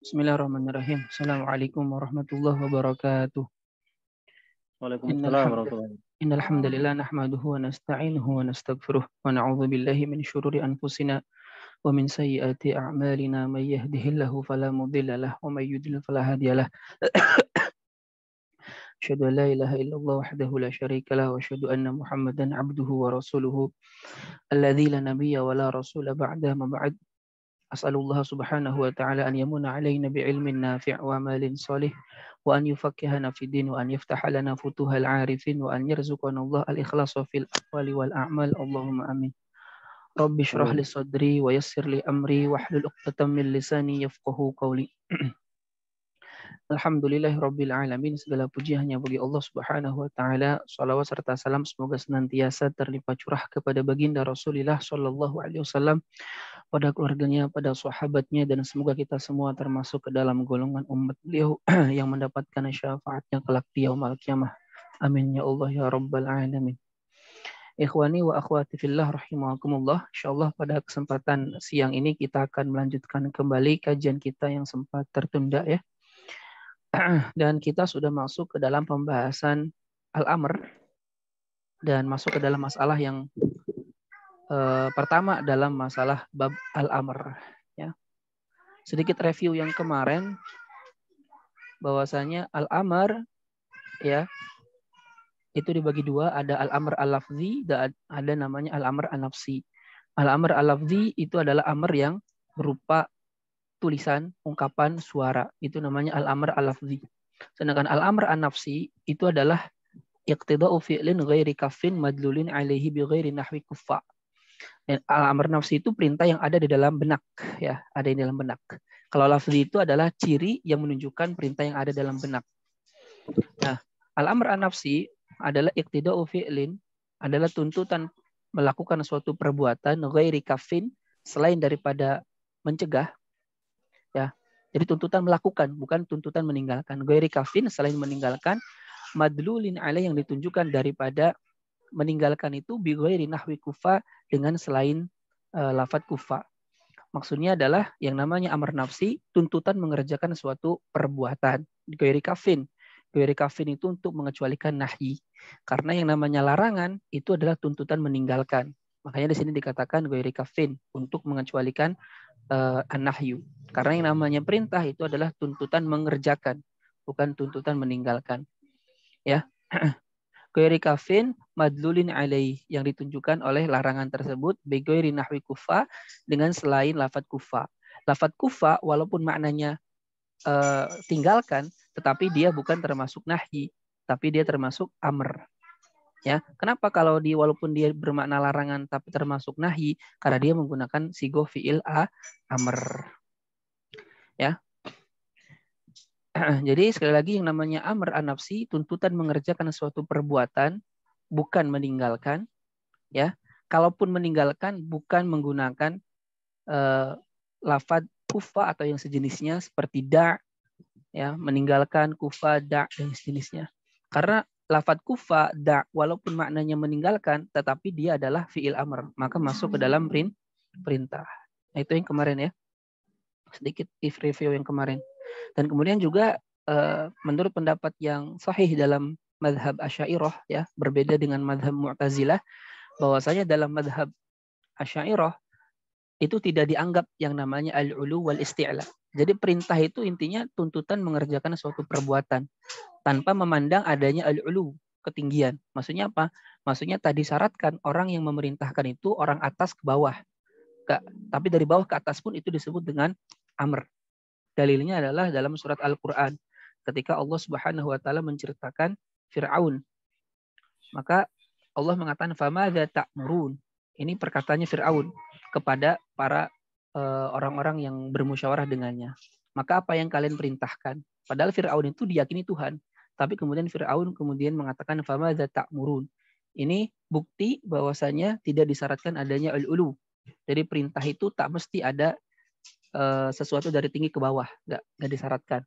Bismillahirrahmanirrahim. Assalamualaikum warahmatullahi wabarakatuh. Waalaikumsalam warahmatullahi wabarakatuh. Innal hamdalillah nahmaduhu wa nasta'inuhu wa nastaghfiruh wa na'udzu billahi min syururi anfusina wa min sayyiati a'malina may yahdihillahu fala mudilla lahu wa may yudlil fala hadiyalah. Asyhadu an la ilaha illallah wahdahu la syarika lahu wa asyhadu anna Muhammadan 'abduhu wa rasuluhu alladzi la nabiyya wa la rasula ba'da ma ba'd. As'alullah subhanahu wa ta'ala an yamuna alaina bi'ilmin nafi' wa amalin salih wa an yufakkihana fid din wa an yaftaha lana futuhal 'arifin wa an yarzuqana Allah al-ikhlasa fil aqwali wal a'mal. Allahumma amin. Rabbi shrah li sadri wa yassir li amri wahlul 'uqdatam min lisani yafqahu qawli. Alhamdulillahirabbil alamin. Segala puji hanya bagi Allah Subhanahu wa taala. Shalawat serta salam semoga senantiasa terlimpah curah kepada baginda Rasulullah sallallahu alaihi wasallam, pada keluarganya, pada sahabatnya, dan semoga kita semua termasuk ke dalam golongan umat beliau yang mendapatkan syafaatnya kelak di yaumul qiyamah. Amin ya Allah ya rabbal alamin. Ikhwani wa akhwati fillah rahimakumullah. Insyaallah pada kesempatan siang ini kita akan melanjutkan kembali kajian kita yang sempat tertunda ya. Dan kita sudah masuk ke dalam pembahasan al-amr dan masuk ke dalam masalah yang pertama dalam masalah bab al-amr ya. Sedikit review yang kemarin bahwasanya al-amr ya itu dibagi dua, ada al-amr al-lafzi dan ada namanya al-amr an-nafsi. Al-amr al-lafzi itu adalah amr yang berupa tulisan, ungkapan, suara. Itu namanya al-amr al-lafzi. Sedangkan al-amr an-nafsi itu adalah iqtida'u fi'lin ghairi kaffin madlulin alaihi bi ghairi nahwi kuffa. Dan al-amr nafsi itu perintah yang ada di dalam benak ya, ada di dalam benak. Kalau lafzi itu adalah ciri yang menunjukkan perintah yang ada dalam benak. Nah, al-amr an-nafsi adalah iqtida'u fi'lin, adalah tuntutan melakukan suatu perbuatan ghairi kaffin, selain daripada mencegah ya. Jadi tuntutan melakukan, bukan tuntutan meninggalkan. Ghairi kafin, selain meninggalkan, madlulin alaih yang ditunjukkan daripada meninggalkan itu bi ghairi nahwi kufa, dengan selain lafadz kufa. Maksudnya adalah yang namanya amar nafsi, tuntutan mengerjakan suatu perbuatan. Ghairi kafin. Ghairi kafin itu untuk mengecualikan nahyi. Karena yang namanya larangan itu adalah tuntutan meninggalkan. Makanya di sini dikatakan ghairi kafin, untuk mengecualikan an-nahyu. Karena yang namanya perintah itu adalah tuntutan mengerjakan, bukan tuntutan meninggalkan. Ya. Ghairi kafin madlulin alaih, yang ditunjukkan oleh larangan tersebut bi ghairi nahwi kufa, dengan selain lafadz kufa. Lafadz kufa walaupun maknanya tinggalkan, tetapi dia bukan termasuk nahyi, tapi dia termasuk amr. Ya, kenapa kalau walaupun dia bermakna larangan tapi termasuk nahi? Karena dia menggunakan sigoh fiil amr. Ya. Jadi sekali lagi yang namanya amr an-nafsi, tuntutan mengerjakan suatu perbuatan, bukan meninggalkan. Ya, kalaupun meninggalkan bukan menggunakan lafadz kufa atau yang sejenisnya seperti da, ya, meninggalkan kufa, da dan sejenisnya. Karena lafadz kufa, da, walaupun maknanya meninggalkan, tetapi dia adalah fi'il amr, maka masuk ke dalam perintah. Nah, itu yang kemarin ya. Sedikit review yang kemarin. Dan kemudian juga menurut pendapat yang sahih dalam madhab Asy'ariyah ya, berbeda dengan madhab Mu'tazilah, bahwasanya dalam madhab Asy'ariyah itu tidak dianggap yang namanya al-ulu wal isti'la. Jadi perintah itu intinya tuntutan mengerjakan suatu perbuatan tanpa memandang adanya al-ulu, ketinggian. Maksudnya apa? Maksudnya tadi syaratkan orang yang memerintahkan itu orang atas ke bawah. Tapi dari bawah ke atas pun itu disebut dengan amr. Dalilnya adalah dalam surat Al-Qur'an ketika Allah Subhanahu wa taala menceritakan Fir'aun. Maka Allah mengatakan famadza ta'murun. Ini perkataannya Fir'aun kepada para orang-orang yang bermusyawarah dengannya. Maka apa yang kalian perintahkan? Padahal Fir'aun itu diyakini Tuhan. Tapi kemudian Fir'aun kemudian mengatakan famadza ta'murun. Ini bukti bahwasanya tidak disyaratkan adanya al-ulu. Jadi perintah itu tak mesti ada sesuatu dari tinggi ke bawah, nggak disyaratkan.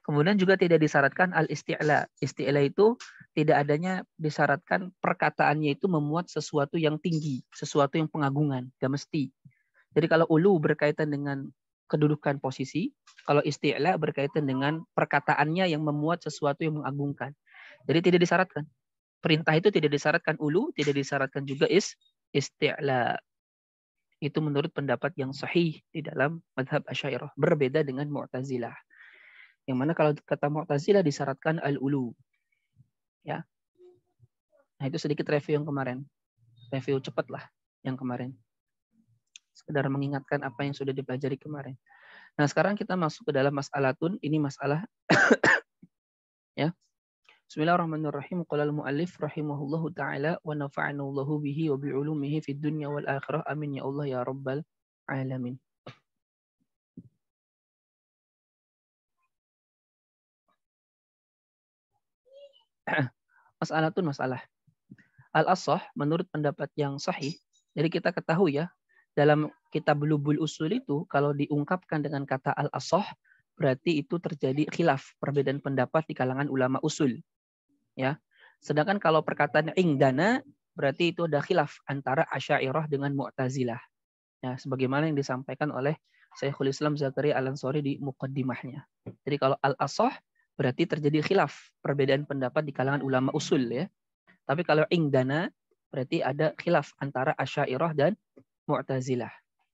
Kemudian juga tidak disyaratkan al-isti'la. Isti'la itu tidak adanya disyaratkan perkataannya itu memuat sesuatu yang tinggi, sesuatu yang pengagungan, nggak mesti. Jadi kalau ulu berkaitan dengan kedudukan posisi. Kalau isti'la berkaitan dengan perkataannya yang memuat sesuatu yang mengagungkan. Jadi tidak disyaratkan. Perintah itu tidak disyaratkan ulu, tidak disyaratkan juga isti'la. Itu menurut pendapat yang sahih di dalam madhab Asy'ariyah. Berbeda dengan Mu'tazilah. Yang mana kalau kata Mu'tazilah disyaratkan al-ulu. Ya. Nah itu sedikit review yang kemarin. Review cepat lah yang kemarin. Sekedar mengingatkan apa yang sudah dipelajari kemarin. Nah sekarang kita masuk ke dalam mas'alatun. Ini masalah ya. Bismillahirrahmanirrahim. Qala al-mu'allif rahimahullahu ta'ala wa nafa'ana Allahu bihi wa bi'ulumihi fid dunya wal akhirah. Amin ya Allah ya rabbal alamin. Mas'alatun masalah. Al-ashah menurut pendapat yang sahih. Jadi kita ketahui ya, dalam kitab Lubul Usul itu kalau diungkapkan dengan kata al-ashah berarti itu terjadi khilaf, perbedaan pendapat di kalangan ulama usul. Ya. Sedangkan kalau perkataan ingdana berarti itu ada khilaf antara Asy'ariyah dengan Mu'tazilah. Ya, sebagaimana yang disampaikan oleh Syekhul Islam Zakaria Al-Ansari di muqaddimahnya. Jadi kalau al-ashah berarti terjadi khilaf, perbedaan pendapat di kalangan ulama usul ya. Tapi kalau ingdana berarti ada khilaf antara Asy'ariyah dan Mu'tazilah.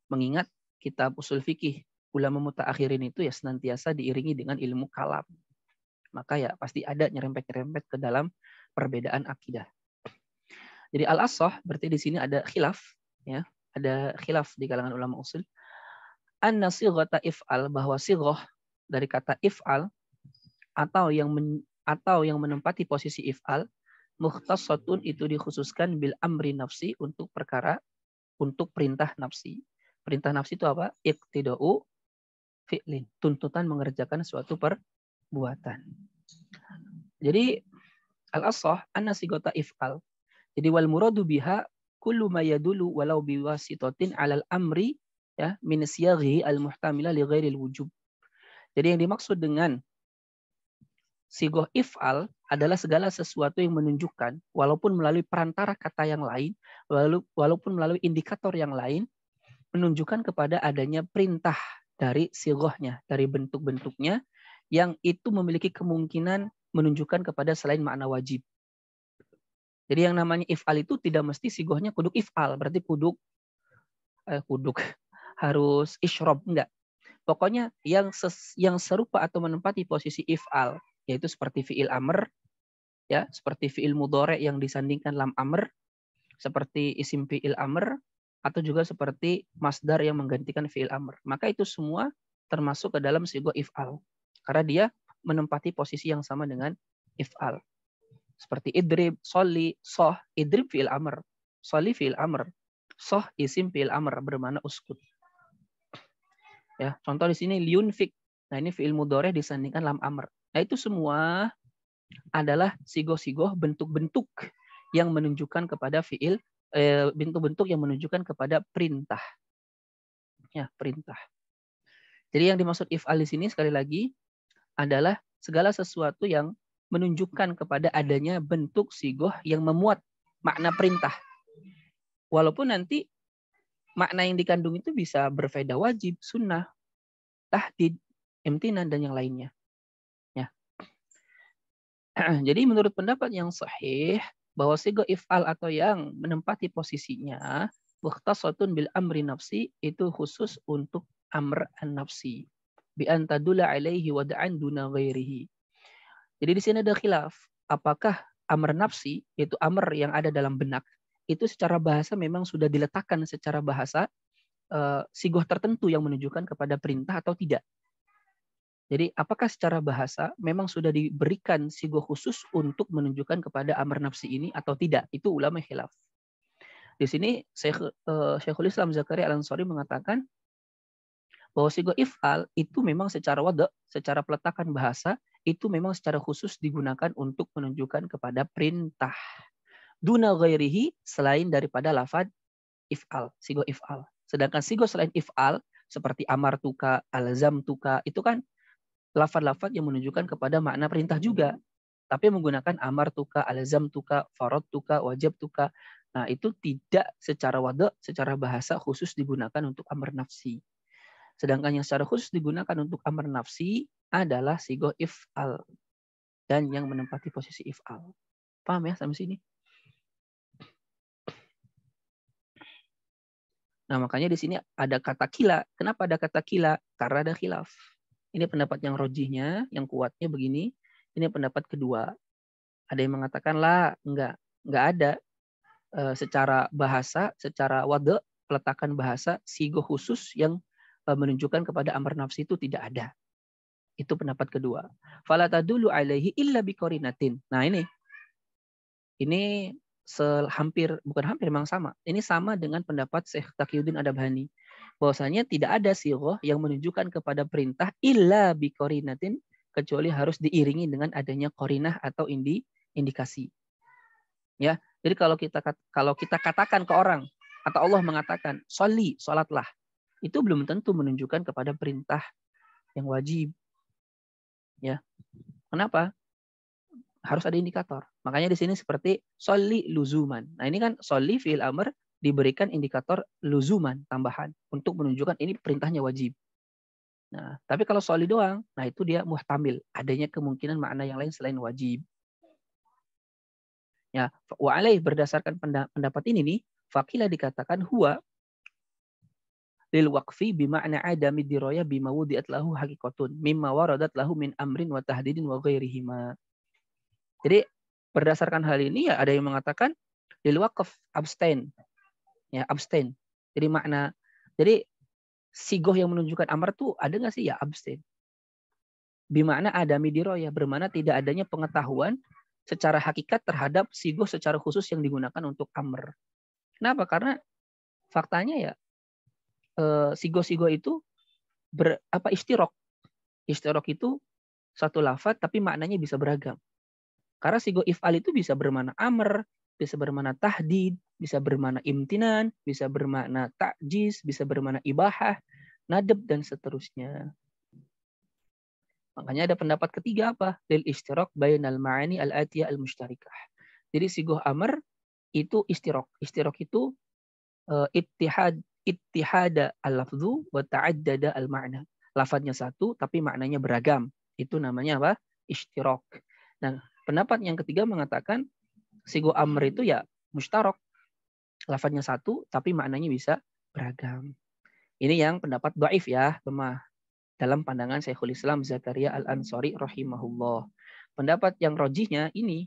Mengingat kitab usul fikih ulama mutaakhirin itu ya senantiasa diiringi dengan ilmu kalam. Maka ya pasti ada nyerempet-nyerempet ke dalam perbedaan akidah. Jadi al-ashah berarti di sini ada khilaf ya, ada khilaf di kalangan ulama usul. Anna sighata if'al, bahwa sighah dari kata if'al atau yang menempati posisi if'al, mukhtassatun itu dikhususkan bil amri nafsi untuk perkara, untuk perintah nafsi. Perintah nafsi itu apa? Iqtida'u fi'lin, tuntutan mengerjakan suatu perbuatan. Jadi al-ashah anna sighata if'al. Jadi wal muradu biha kullu ma yadullu walau biwasitatin 'alal amri ya min siyaghi al-muhtamila li ghairil wujub. Jadi yang dimaksud dengan sighah if'al adalah segala sesuatu yang menunjukkan walaupun melalui perantara kata yang lain, walaupun melalui indikator yang lain, menunjukkan kepada adanya perintah dari sighahnya, dari bentuk-bentuknya yang itu memiliki kemungkinan menunjukkan kepada selain makna wajib. Jadi yang namanya if'al itu tidak mesti sighahnya kuduk if'al, berarti kuduk harus isyrob, enggak. Pokoknya yang serupa atau menempati posisi if'al, yaitu seperti fi'il amr, ya, seperti fi'il mudhari yang disandingkan lam amr, seperti isim fi'il amr, atau juga seperti masdar yang menggantikan fi'il amr. Maka itu semua termasuk ke dalam sighah if'al. Karena dia menempati posisi yang sama dengan if'al. Seperti idrib, sholli, soh, idrib fi'il amr, sholli fi'il amr, soh isim fi'il amr bermakna uskut. Ya, contoh di sini liunfik. Nah, ini fi'il mudhari disandingkan lam amr. Nah, itu semua adalah sighah-sighah bentuk-bentuk yang menunjukkan kepada fi'il, bentuk-bentuk yang menunjukkan kepada perintah. Ya, perintah. Jadi yang dimaksud if'al di sini sekali lagi adalah segala sesuatu yang menunjukkan kepada adanya bentuk sighah yang memuat makna perintah. Walaupun nanti makna yang dikandung itu bisa berfaedah wajib, sunnah, tahdid, imtinan, dan yang lainnya. Ya. Jadi menurut pendapat yang sahih, bahwa sighah if'al atau yang menempati posisinya, mukhtassatun bil amri nafsi, itu khusus untuk amr an-nafsi. Bi an tadula alaihi wada'an duna ghairihi. Jadi di sini ada khilaf. Apakah amr nafsi, yaitu amr yang ada dalam benak, itu secara bahasa memang sudah diletakkan secara bahasa sighah tertentu yang menunjukkan kepada perintah atau tidak. Jadi apakah secara bahasa memang sudah diberikan sighah khusus untuk menunjukkan kepada amr nafsi ini atau tidak? Itu ulama khilaf. Di sini Syekhul Islam Zakaria Al-Ansari mengatakan bahwa sighah if'al itu memang secara wada', secara peletakan bahasa, itu memang secara khusus digunakan untuk menunjukkan kepada perintah. Duna ghairihi, selain daripada lafaz if'al, sighah if'al. Sedangkan sighah selain if'al, seperti amartuka, alzamtuka, itu kan lafaz-lafaz yang menunjukkan kepada makna perintah juga. Tapi menggunakan amartuka, alzamtuka, faradtuka, wajabtuka. Nah, itu tidak secara wada', secara bahasa khusus digunakan untuk amr nafsi. Sedangkan yang secara khusus digunakan untuk amar nafsi adalah sigoh if'al dan yang menempati posisi if'al. Paham ya sampai sini? Nah, makanya di sini ada kata kila. Kenapa ada kata kila? Karena ada khilaf. Ini pendapat yang rojihnya, yang kuatnya begini. Ini pendapat kedua. Ada yang mengatakan lah, enggak ada secara bahasa, secara wade, peletakan bahasa, sigoh khusus yang menunjukkan kepada amar nafsi itu tidak ada. Itu pendapat kedua. Fala tadullu alaihi illa biqorinatin. Nah, ini bukan hampir memang sama. Ini sama dengan pendapat Syekh Taqiyuddin Adabhani. Bahwasanya tidak ada sighah yang menunjukkan kepada perintah illa biqorinatin kecuali harus diiringi dengan adanya qarinah atau indikasi. Ya. Jadi kalau kita katakan ke orang atau Allah mengatakan sholli, salatlah, itu belum tentu menunjukkan kepada perintah yang wajib. Ya. Kenapa? Harus ada indikator. Makanya di sini seperti sholli luzuman. Nah, ini kan sholli fi'il amr diberikan indikator luzuman tambahan untuk menunjukkan ini perintahnya wajib. Nah, tapi kalau sholli doang, nah itu dia muhtamil, adanya kemungkinan makna yang lain selain wajib. Ya, wa alaih berdasarkan pendapat ini nih, faqila dikatakan huwa lil waqfi bima'na adami diraya bima wudi'at lahu haqiqatun mimma waradat lahu min amrin wa tahdidin wa ghairihima. Jadi berdasarkan hal ini ya ada yang mengatakan lil waqf abstain. Ya, abstain. Jadi sigoh yang menunjukkan amar tuh ada nggak sih? Ya, abstain. Bima'na adami diraya, bermana tidak adanya pengetahuan secara hakikat terhadap sigoh secara khusus yang digunakan untuk amr. Kenapa? Karena faktanya ya sigoh-sigoh itu istirok. Istirok itu satu lafaz tapi maknanya bisa beragam. Karena sigoh if'al itu bisa bermakna amr, bisa bermakna tahdid, bisa bermakna imtinan, bisa bermakna ta'jiz, bisa bermakna ibahah, nadab, dan seterusnya. Makanya ada pendapat ketiga apa? Lil istirok bainal ma'ani al-atiyah al-mushtarikah. Jadi sigoh amr itu istirok. Istirok itu ittihada al-lafzu wa ta'addada al-ma'na. Lafadznya satu tapi maknanya beragam. Itu namanya apa? Istirok. Nah, pendapat yang ketiga mengatakan sigoh amr itu ya mustarok. Lafadznya satu tapi maknanya bisa beragam. Ini yang pendapat dhaif ya, lemah. Dalam pandangan Syekhul Islam Zakaria Al-Ansari rahimahullah. Pendapat yang rojihnya ini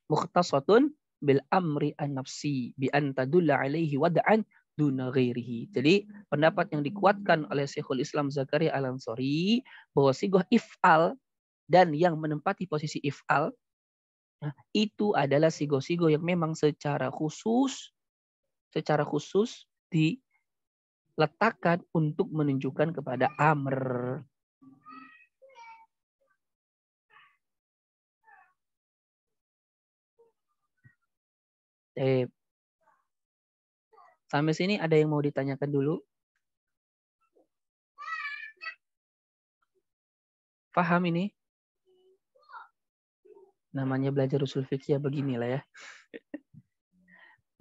mukhtasatun bil amri an-nafsi bi an tadulla alaihi wada'an duna ghairihi. Jadi pendapat yang dikuatkan oleh Syekhul Islam Zakaria Al-Ansari bahwa sigoh if'al dan yang menempati posisi if'al itu adalah sigoh-sigoh yang memang secara khusus diletakkan untuk menunjukkan kepada amr. Sampai sini ada yang mau ditanyakan dulu? Paham ini? Namanya belajar usul fikih ya beginilah ya.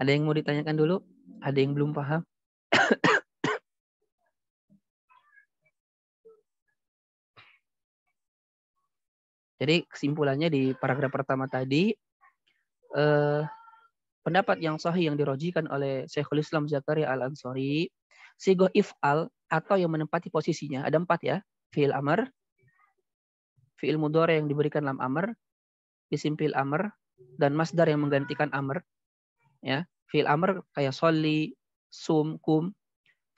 Ada yang mau ditanyakan dulu? Ada yang belum paham? Jadi kesimpulannya di paragraf pertama tadi, pendapat yang sahih yang dirojikan oleh Syekhul Islam Zakaria Al-Ansari, sigoh if'al atau yang menempati posisinya, ada 4 ya, fi'il amr, fi'il mudhari yang diberikan lam amr, isim fi'il amr, dan masdar yang menggantikan amr. Ya, fi'il amr kayak sholli, sum, kum.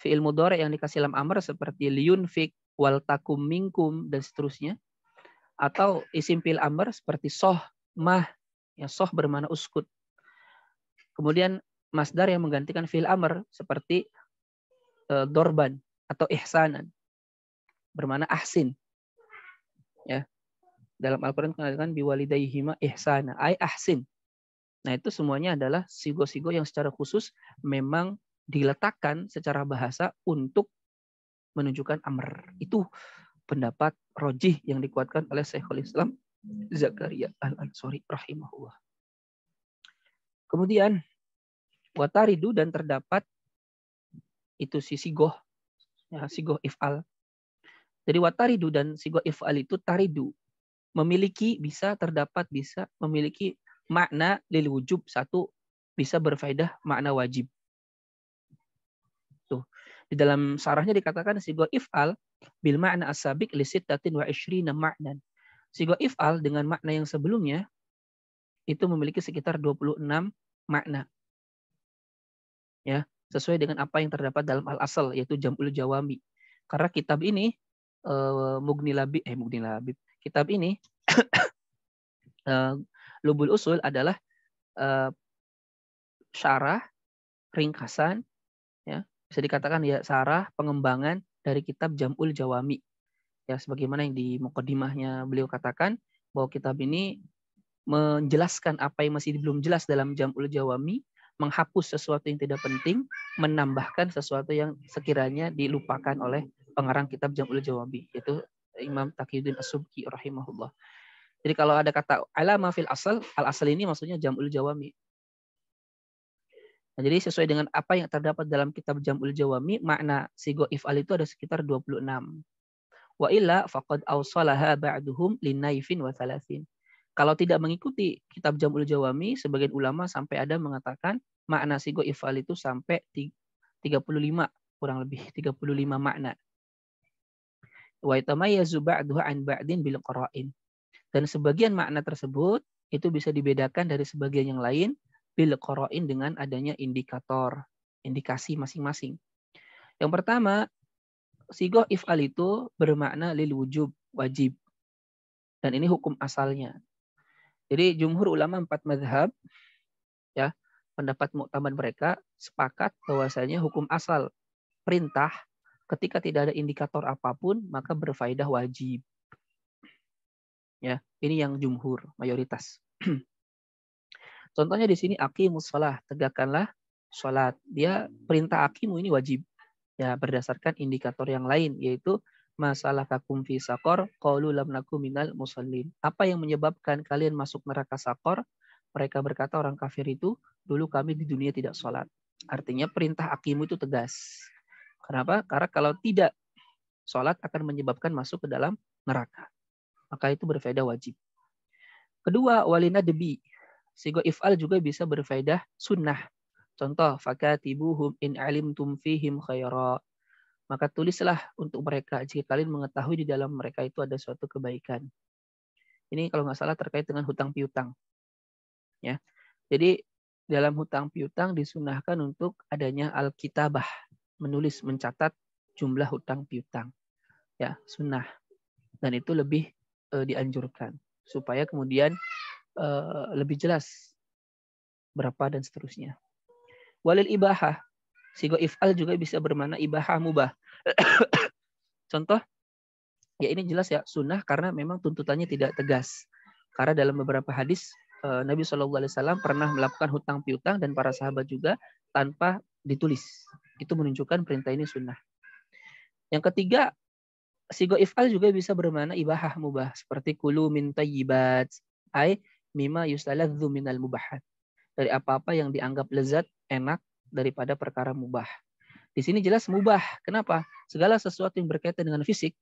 Fi'il mudhari yang dikasih lam amr seperti liyunfik, wal takum minkum, dan seterusnya. Atau isim fi'il amr seperti soh, mah, ya soh bermakna uskut. Kemudian masdar yang menggantikan fi'il amr seperti dorban atau ihsanan, bermakna ahsin. Ya, dalam Al-Quran dikatakan biwalidaihima ihsana, ay ahsin. Nah, itu semuanya adalah sigo-sigo yang secara khusus memang diletakkan secara bahasa untuk menunjukkan amr. Itu pendapat rojih yang dikuatkan oleh Syekhul Islam Zakaria Al-Ansari rahimahullah. Kemudian wataridu dan terdapat itu sisi goh Ya, sigoh if'al. Jadi wataridu dan sigoh if'al itu taridu. Memiliki bisa terdapat bisa memiliki makna lil wujub, satu bisa berfaedah makna wajib. Tuh. Di dalam sarahnya dikatakan sigoh if'al bil makna as-sabiq li sittatin wa ishrina ma'nan. Sigoh if'al dengan makna yang sebelumnya itu memiliki sekitar 26 makna. Ya, sesuai dengan apa yang terdapat dalam al-asal yaitu Jam'ul Jawami. Karena kitab ini Mughni Labib. Kitab ini Lubul Usul adalah syarah ringkasan, ya bisa dikatakan ya syarah pengembangan dari kitab Jam'ul Jawami. Ya sebagaimana yang di muqaddimahnya beliau katakan bahwa kitab ini menjelaskan apa yang masih belum jelas dalam Jam'ul Jawami, menghapus sesuatu yang tidak penting, menambahkan sesuatu yang sekiranya dilupakan oleh pengarang kitab Jam'ul Jawami, yaitu Imam Taqiyuddin As-Subki rahimahullah. Jadi kalau ada kata alama fil asal, al-asal ini maksudnya Jam'ul Jawami. Nah, jadi sesuai dengan apa yang terdapat dalam kitab Jam'ul Jawami, makna sigo if'al itu ada sekitar 26. Wa illa faqad awsalaha ba'duhum linnaifin wa thalathin. Kalau tidak mengikuti kitab Jam'ul Jawami, sebagian ulama sampai ada mengatakan makna sigo if'al itu sampai 35, kurang lebih 35 makna. Wa yatamayyazu ba'duha an ba'din bil qara'in. Dan sebagian makna tersebut itu bisa dibedakan dari sebagian yang lain bil qara'in dengan adanya indikator, indikasi masing-masing. Yang pertama, sigoh if'al itu bermakna lil wujub, wajib. Dan ini hukum asalnya. Jadi jumhur ulama 4 mazhab, ya, pendapat muktamad mereka sepakat bahwasanya hukum asal perintah ketika tidak ada indikator apapun maka berfaedah wajib. Ya, ini yang jumhur, mayoritas. Contohnya di sini aqimus shalah, tegakkanlah salat. Dia perintah aqimu ini wajib. Ya, berdasarkan indikator yang lain yaitu masalah kakum fi saqor qalu lam nakum minal musallin. Apa yang menyebabkan kalian masuk neraka saqor? Mereka berkata orang kafir itu dulu kami di dunia tidak sholat. Artinya perintah aqimu itu tegas. Kenapa? Karena kalau tidak sholat akan menyebabkan masuk ke dalam neraka. Maka itu berfaedah wajib. Kedua, walina debi. Sigo if'al juga bisa berfaedah sunnah. Contoh, fakatibuhum in alimtum fihim khaira. Maka tulislah untuk mereka jika kalian mengetahui di dalam mereka itu ada suatu kebaikan. Ini kalau nggak salah terkait dengan hutang piutang. Ya, jadi dalam hutang piutang disunahkan untuk adanya al-kitabah, menulis, mencatat jumlah hutang piutang. Ya, sunnah. Dan itu lebih dianjurkan supaya kemudian lebih jelas berapa dan seterusnya. Walil ibahah, sigo if'al juga bisa bermakna ibahah mubah. Contoh, ya ini jelas ya sunnah karena memang tuntutannya tidak tegas. Karena dalam beberapa hadis Nabi SAW pernah melakukan hutang piutang dan para sahabat juga tanpa ditulis. Itu menunjukkan perintah ini sunnah. Yang ketiga, sigo if'al juga bisa bermakna ibahah mubah seperti kulu min tayyibat ay mimma yustaladzu minal mubahat. Dari apa-apa yang dianggap lezat, enak daripada perkara mubah. Di sini jelas mubah. Kenapa? Segala sesuatu yang berkaitan dengan fisik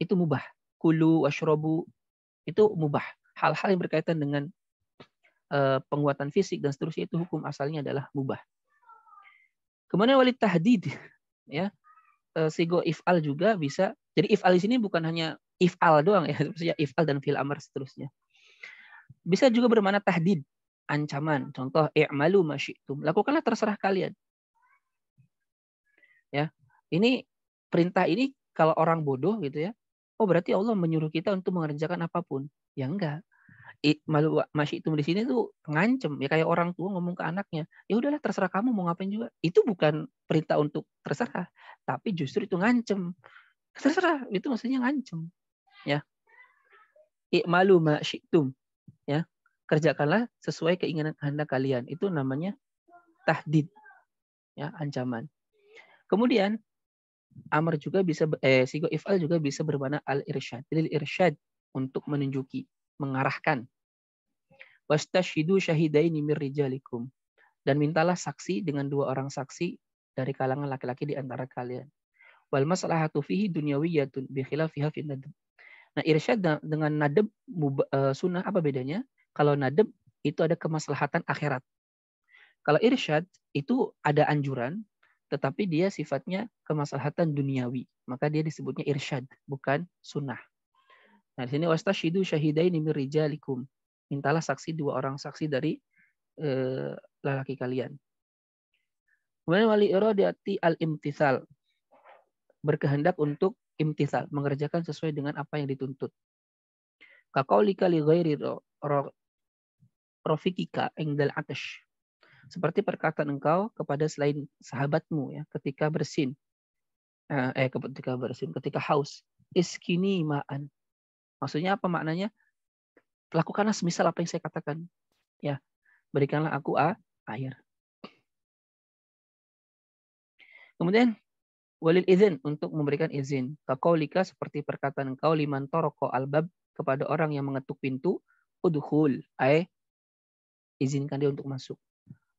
itu mubah. Kulu washrobu itu mubah. Hal-hal yang berkaitan dengan penguatan fisik dan seterusnya itu hukum asalnya adalah mubah. Kemudian walid tahdid, ya, sigo if'al juga bisa. Jadi if'al di sini bukan hanya if'al doang ya, maksudnya if'al dan fi'il amr seterusnya. Bisa juga bermakna tahdid, ancaman. Contoh, i'malu ma syi'tum, lakukanlah terserah kalian. Ya, ini perintah ini kalau orang bodoh gitu ya, oh berarti Allah menyuruh kita untuk mengerjakan apapun. Ya enggak. Malu masih itu di sini tuh ngancem ya kayak orang tua ngomong ke anaknya, ya udahlah terserah kamu mau ngapain juga. Itu bukan perintah untuk terserah, tapi justru itu ngancem. Terserah, itu maksudnya ngancem. Ya. I'malu ma syi'tum. Ya. Kerjakanlah sesuai keinginan kehendak kalian. Itu namanya tahdid. Ya, ancaman. Kemudian amar juga bisa sigo if'al juga bisa bermakna al-irsyad. Jadi irsyad untuk menunjuki, mengarahkan. Wastashhidu syahidaini mir rijalikum. Dan mintalah saksi dengan 2 orang saksi dari kalangan laki-laki di antara kalian. Wal maslahatu fihi dunyawiyatun bi khilafiha fi nadab. Nah, irsyad dengan nadab sunnah apa bedanya? Kalau nadab itu ada kemaslahatan akhirat. Kalau irsyad itu ada anjuran, tetapi dia sifatnya kemaslahatan duniawi. Maka dia disebutnya irsyad, bukan sunnah. Nah, di sini wastashidu syahidaini min rijalikum. Mintalah saksi 2 orang saksi dari lelaki kalian. Kemudian wali iradati al-imtithal. Berkehendak untuk imtithal, mengerjakan sesuai dengan apa yang dituntut. Kaqaulika li ghairi rafiqika indal atash. Seperti perkataan engkau kepada selain sahabatmu ya ketika bersin. Ketika haus. Iskini ma'an. Maksudnya apa maknanya? Lakukanlah semisal apa yang saya katakan. Ya, berikanlah aku air. Kemudian walil izin, untuk memberikan izin. Kaqaulika, seperti perkataan engkau liman taraka albab, kepada orang yang mengetuk pintu, udkhul, izinkan dia untuk masuk.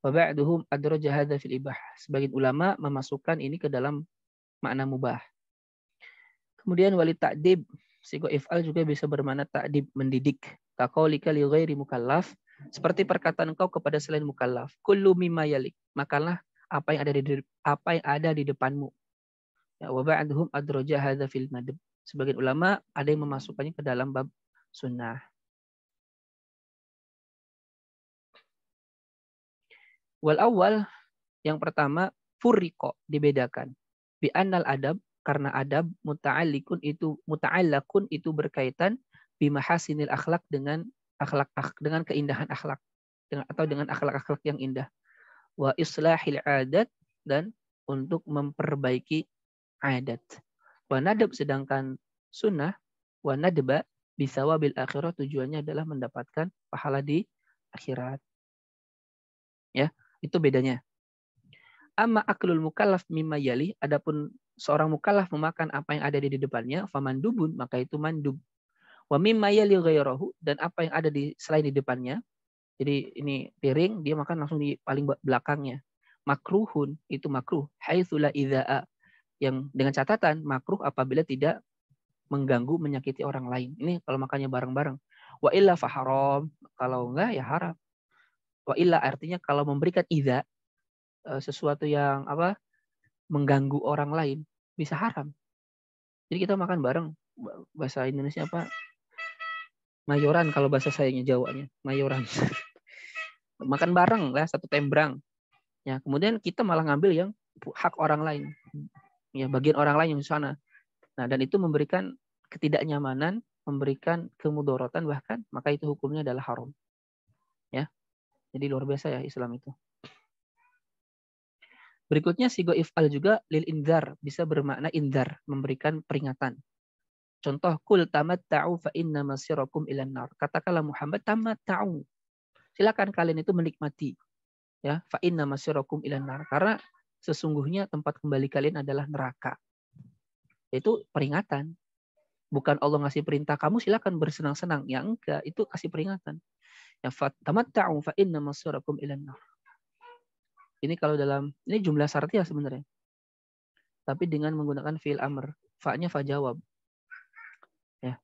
Wa ba'duhum adraja hadza fil ibah. Sebagian ulama memasukkan ini ke dalam makna mubah. Kemudian wali ta'dib, sigo if'al juga bisa bermakna ta'dib, mendidik. Kaqaulika li ghairi mukallaf, seperti perkataan engkau kepada selain mukallaf. Kullu mimma yalik, makanlah apa yang ada di depanmu. Ya, wa ba'duhum adraja hadza fil nadab. Sebagian ulama ada yang memasukkannya ke dalam bab sunnah. Wal awal, yang pertama, furriqo, dibedakan. Bi annal adab, karena adab muta'alliqun itu berkaitan bi mahasinil akhlak, dengan keindahan akhlak, dengan akhlak-akhlak yang indah. Wa islahil adat, dan untuk memperbaiki adat. Wa nadab, sedangkan sunnah, wa nadba bisawabil akhirat, tujuannya adalah mendapatkan pahala di akhirat. Ya, itu bedanya. Amma aklul mukallaf mimma yali, adapun seorang mukallaf memakan apa yang ada di depannya, famandubun, maka itu mandub. Wa mimma yali ghairahu, dan apa yang ada di selain di depannya. Jadi ini piring, dia makan langsung di paling belakangnya. Makruhun, itu makruh. Haitsu la idza'a, yang dengan catatan makruh apabila tidak mengganggu, menyakiti orang lain. Ini kalau makannya bareng-bareng. Wa illa faharam, kalau enggak ya haram. Wa illa artinya kalau memberikan idza, sesuatu yang mengganggu orang lain, bisa haram. Jadi kita makan bareng, bahasa Indonesia apa? Mayoran kalau bahasa sayanya Jawanya, mayoran. Makan bareng lah, satu tembrang. Ya, kemudian kita malah ngambil yang hak orang lain. Ya, bagian orang lain yang di sana. Nah, dan itu memberikan ketidaknyamanan, memberikan kemudorotan bahkan, maka itu hukumnya adalah haram. Ya. Jadi luar biasa ya Islam itu. Berikutnya sigo if'al juga lil inzar, bisa bermakna inzar, memberikan peringatan. Contoh, kul tamatta'u fa inna masirakum ilan nar. Katakanlah Muhammad, tamatta'u. Silakan kalian itu menikmati. Ya, fa inna masirakum ilan nar. Karena sesungguhnya tempat kembali kalian adalah neraka. Itu peringatan. Bukan Allah ngasih perintah kamu silakan bersenang-senang. Ya enggak, itu kasih peringatan. Ya, tamatta'u fa inna masirakum ilan nar. Ini kalau ini jumlah syartiyah sebenarnya. Tapi dengan menggunakan fi'il amr. Fa-nya fa jawab. Ya.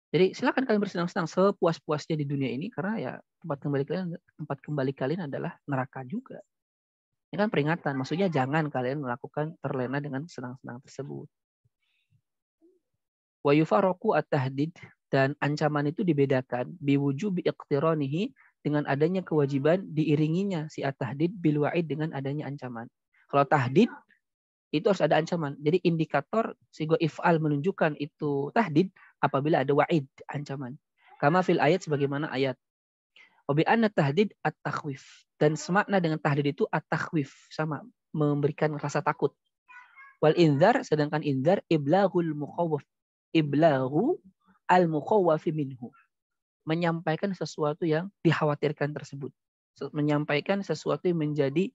Jadi silakan kalian bersenang-senang sepuas-puasnya di dunia ini, karena ya tempat kembali kalian adalah neraka juga. Ini kan peringatan. Maksudnya jangan kalian melakukan terlena dengan senang-senang tersebut. Wa yufaraqu at-tahdid, dan ancaman itu dibedakan biwujubi iqtiranihi, dengan adanya kewajiban diiringinya si at-tahdid bil wa'id, dengan adanya ancaman. Kalau tahdid itu harus ada ancaman. Jadi indikator sigo if'al menunjukkan itu tahdid apabila ada wa'id, ancaman. Kama fil ayat, sebagaimana ayat. Wa bi anna tahdid at-takhwif, dan semakna dengan tahdid itu at-takhwif, sama, memberikan rasa takut. Wal inzar, sedangkan inzar iblaghul mukhawwaf, iblaghu al-mukhawwafi minhu, menyampaikan sesuatu yang dikhawatirkan tersebut, menyampaikan sesuatu yang menjadi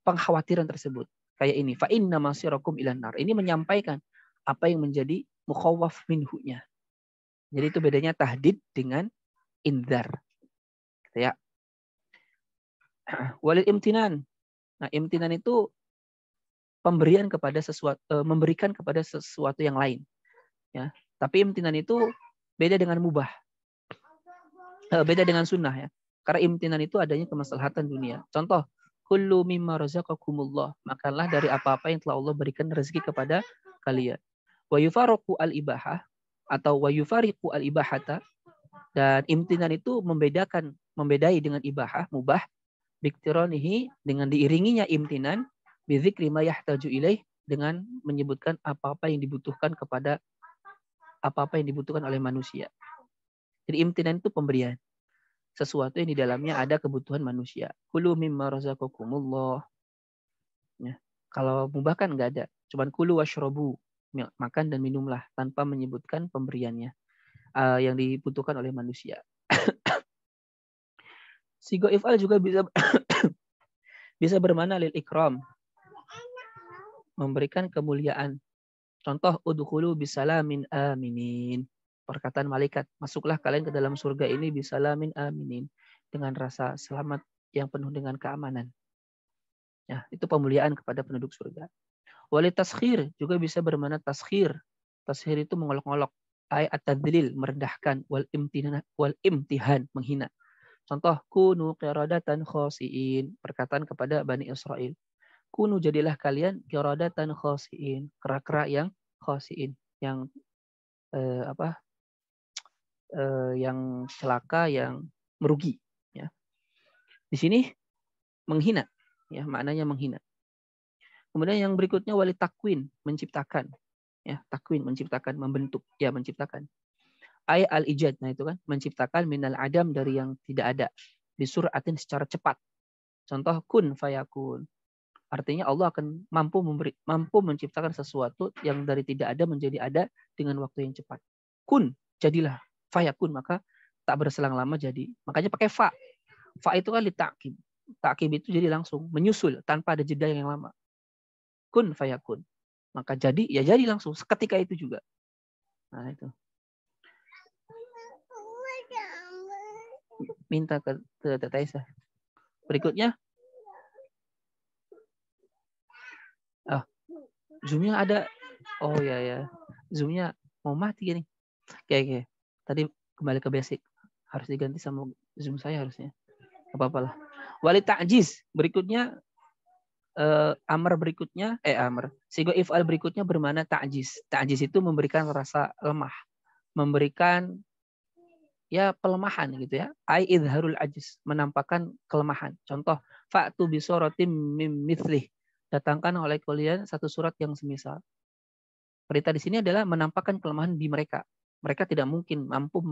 pengkhawatiran tersebut. Kayak ini, fa inna masirakum ilan nar. Ini menyampaikan apa yang menjadi mukhawwaf minhu-nya. Jadi itu bedanya tahdid dengan inzar. Gitu ya. Walil imtinan. Nah, imtinan itu pemberian kepada sesuatu, memberikan kepada sesuatu yang lain. Ya. Tapi imtinan itu beda dengan mubah. Beda dengan sunnah ya. Karena imtinan itu adanya kemaslahatan dunia. Contoh, kullu mimma razaqakumullah. Makanlah dari apa-apa yang telah Allah berikan rezeki kepada kalian. Wa yufariqu al-ibahah atau wa yufariqu al-ibahata, dan imtinan itu membedai dengan ibahah, mubah, biktironihi, dengan diiringinya imtinan, bizikri ma yahtaju ilaih, dengan menyebutkan apa-apa yang dibutuhkan kepada apa-apa yang dibutuhkan oleh manusia. Jadi imtinan itu pemberian. Sesuatu yang di dalamnya ada kebutuhan manusia. Kulu mimma razaqakumullah. Ya. Kalau mubah kan nggak ada. Cuman kulu washrobu. Makan dan minumlah. Tanpa menyebutkan pemberiannya. Yang dibutuhkan oleh manusia. Sigo if'al juga bisa bisa bermakna lil ikram. Memberikan kemuliaan. Contoh, udkhulu bisalamin aminin. Perkataan malaikat, masuklah kalian ke dalam surga ini bisalamin aminin, dengan rasa selamat yang penuh dengan keamanan. Ya, itu pemuliaan kepada penduduk surga. Wali taskhir juga bisa bermakna taskhir. Taskhir itu mengolok-olok. Ay at-tadlil, merendahkan. Wal imtihan, menghina. Contoh, kunu qiradatan khasiin. Perkataan kepada Bani Israel. Kunu, jadilah kalian qiradatan khasiin. Kera-kera yang khasiin. Yang yang celaka, yang merugi. Ya. Di sini menghina, ya, maknanya menghina. Kemudian yang berikutnya wali takwin, menciptakan. Ya, takwin, menciptakan, membentuk, ya, menciptakan. Ay al-ijad, nah itu kan, menciptakan minal adam, dari yang tidak ada. Bisuratin, secara cepat. Contoh, kun fayakun. Artinya Allah akan mampu menciptakan sesuatu yang dari tidak ada menjadi ada dengan waktu yang cepat. Kun, jadilah. Fayakun, maka tak berselang lama jadi. Makanya pakai fa. Fa itu kan litakib. Takib itu jadi langsung, menyusul tanpa ada jeda yang lama. Kun fayakun. Maka jadi, ya jadi langsung. Seketika itu juga. Nah itu. Minta ke Tata Aisyah. Berikutnya. Zoom-nya ada. Oh ya. Zoom-nya mau mati nih. Oke. Tadi kembali ke basic. Harus diganti sama Zoom saya harusnya. Apa-apa lah. Wali ta'jiz. Berikutnya. Amar berikutnya. Sigo if'al berikutnya bermakna ta'jiz. Ta'jiz itu memberikan rasa lemah. Memberikan ya pelemahan gitu ya. Ai idharul ajiz. Menampakkan kelemahan. Contoh. Fa'tu bisorotim mim mithlih. Datangkan oleh kalian satu surat yang semisal. Perintah di sini adalah menampakkan kelemahan di mereka. Mereka tidak mungkin mampu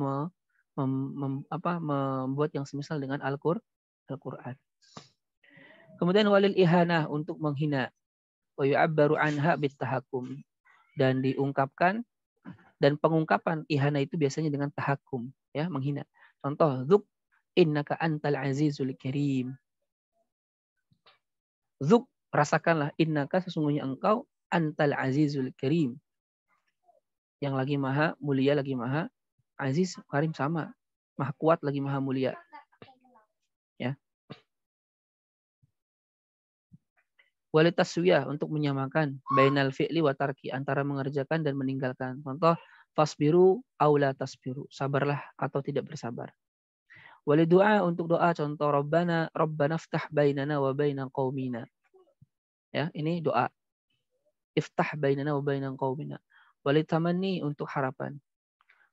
membuat yang semisal dengan Al-Quran. Kemudian walil ihanah, untuk menghina. Wa yu'abbaru anha bitahakum. Dan diungkapkan, dan pengungkapan ihanah itu biasanya dengan tahakum, ya, menghina. Contoh, dzuk innaka antal azizul karim. Dzuk, rasakanlah, innaka, sesungguhnya engkau, antal azizul karim, yang lagi maha mulia, lagi maha aziz, karim sama, maha kuat, lagi maha mulia. Ya. Walitaswiyah, untuk menyamakan bainal fi'li wa tarki, antara mengerjakan dan meninggalkan. Contoh, fasbiru aula tasbiru, sabarlah atau tidak bersabar. Walidu'a, untuk doa. Contoh, Rabbana ftah bainana wa baina qaumina. Ya, ini doa. Iftah bainana wa baina qaumina. Walitamanni, untuk harapan.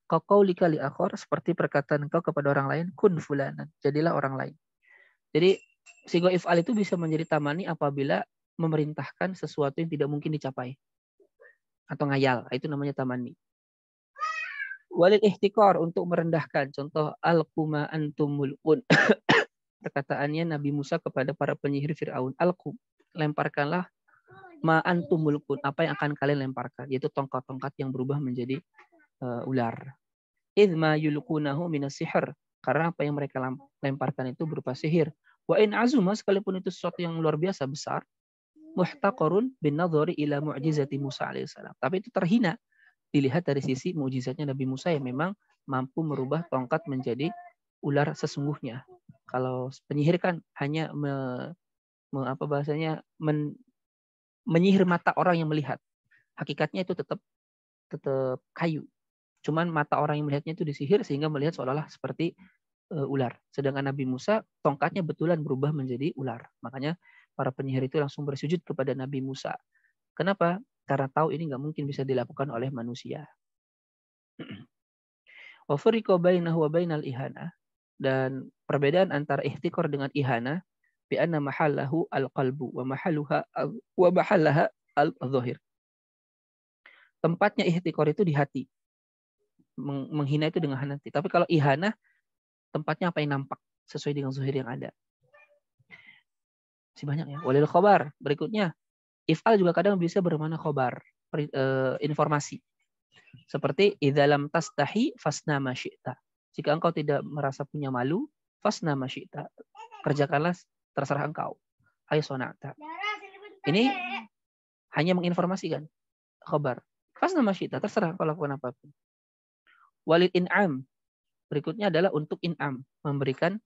Kaqaulika li akhar, seperti perkataan engkau kepada orang lain, kun fulanan, jadilah orang lain. Jadi sigo if'al itu bisa menjadi tamani apabila memerintahkan sesuatu yang tidak mungkin dicapai atau ngayal, itu namanya tamani. Walil ihtikar, untuk merendahkan. Contoh, alquma antum mulkun. Perkataannya Nabi Musa kepada para penyihir Fir'aun, alqum, lemparkanlah ma antum mulkun, apa yang akan kalian lemparkan, yaitu tongkat-tongkat yang berubah menjadi ular. Idma yulqunahu minas sihr, karena apa yang mereka lemparkan itu berupa sihir. Wa in azuma, sekalipun itu sesuatu yang luar biasa besar, muhtaqarun bin nadhari ila mu'jizati Musa alaihissalam, tapi itu terhina dilihat dari sisi mukjizatnya Nabi Musa yang memang mampu merubah tongkat menjadi ular sesungguhnya. Kalau penyihir kan hanya menyihir mata orang yang melihat. Hakikatnya itu tetap kayu. Cuman mata orang yang melihatnya itu disihir sehingga melihat seolah-olah seperti ular. Sedangkan Nabi Musa tongkatnya betulan berubah menjadi ular. Makanya para penyihir itu langsung bersujud kepada Nabi Musa. Kenapa? Karena tahu ini nggak mungkin bisa dilakukan oleh manusia. Wa furiqa bainahu wa bainal ihana, dan perbedaan antara ihtikor dengan ihana bi anna mahallahu al-qalbu wa mahallaha al-dhahir. Tempatnya ihtikor itu di hati. Menghina itu dengan hati. Tapi kalau ihana tempatnya apa yang nampak sesuai dengan zahir yang ada. Masih banyak ya. Walil khobar. Berikutnya, if'al juga kadang bisa bermakna khobar, informasi. Seperti idza lam tastahi fasna ma syi'ta. Jika engkau tidak merasa punya malu, fasna ma syi'ta. Kerjakanlah terserah engkau. Ayo sonata. Ini hanya menginformasikan khabar. Fasna ma syi'ta, terserah engkau lakukan apapun. Walil in'am. Berikutnya adalah untuk in'am, memberikan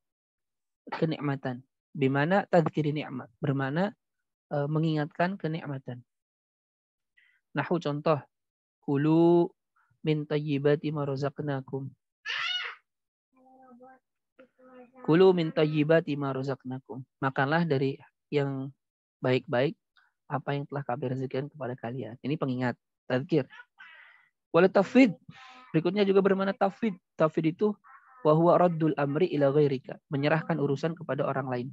kenikmatan. Bimana tadzkiri ni'mat, bermana mengingatkan kenikmatan. Nahu contoh, kulu min tayyibati ma razaqnakum. Kulu min tayyibati ma razaqnakum. Makanlah dari yang baik-baik apa yang telah kami rezekikan kepada kalian. Ini pengingat, tadzkir. Wal tafwid. Berikutnya juga bermakna tafwid. Tafwid itu wa huwa raddul amri ila ghairika, menyerahkan urusan kepada orang lain.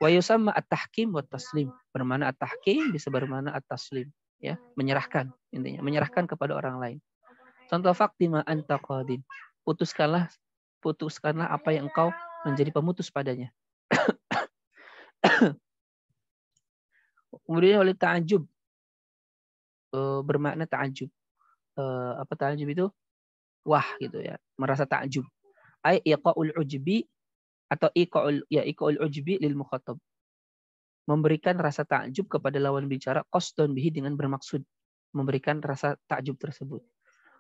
Wa yusamma at-tahkim wa taslim. Bermakna at-tahkim bisa bermakna at-taslim, ya, menyerahkan, intinya menyerahkan kepada orang lain. Contoh faktima anta qadin. Putuskanlah apa yang engkau menjadi pemutus padanya. Kemudian oleh ta'ajub, bermakna ta'ajub. Apa ta'ajub itu? Wah gitu ya, merasa ta'ajub. Ai iqa'ul ujbi atau iqa'ul ujbi lil mukhatab. Memberikan rasa takjub kepada lawan bicara qasdan bihi, dengan bermaksud memberikan rasa takjub tersebut.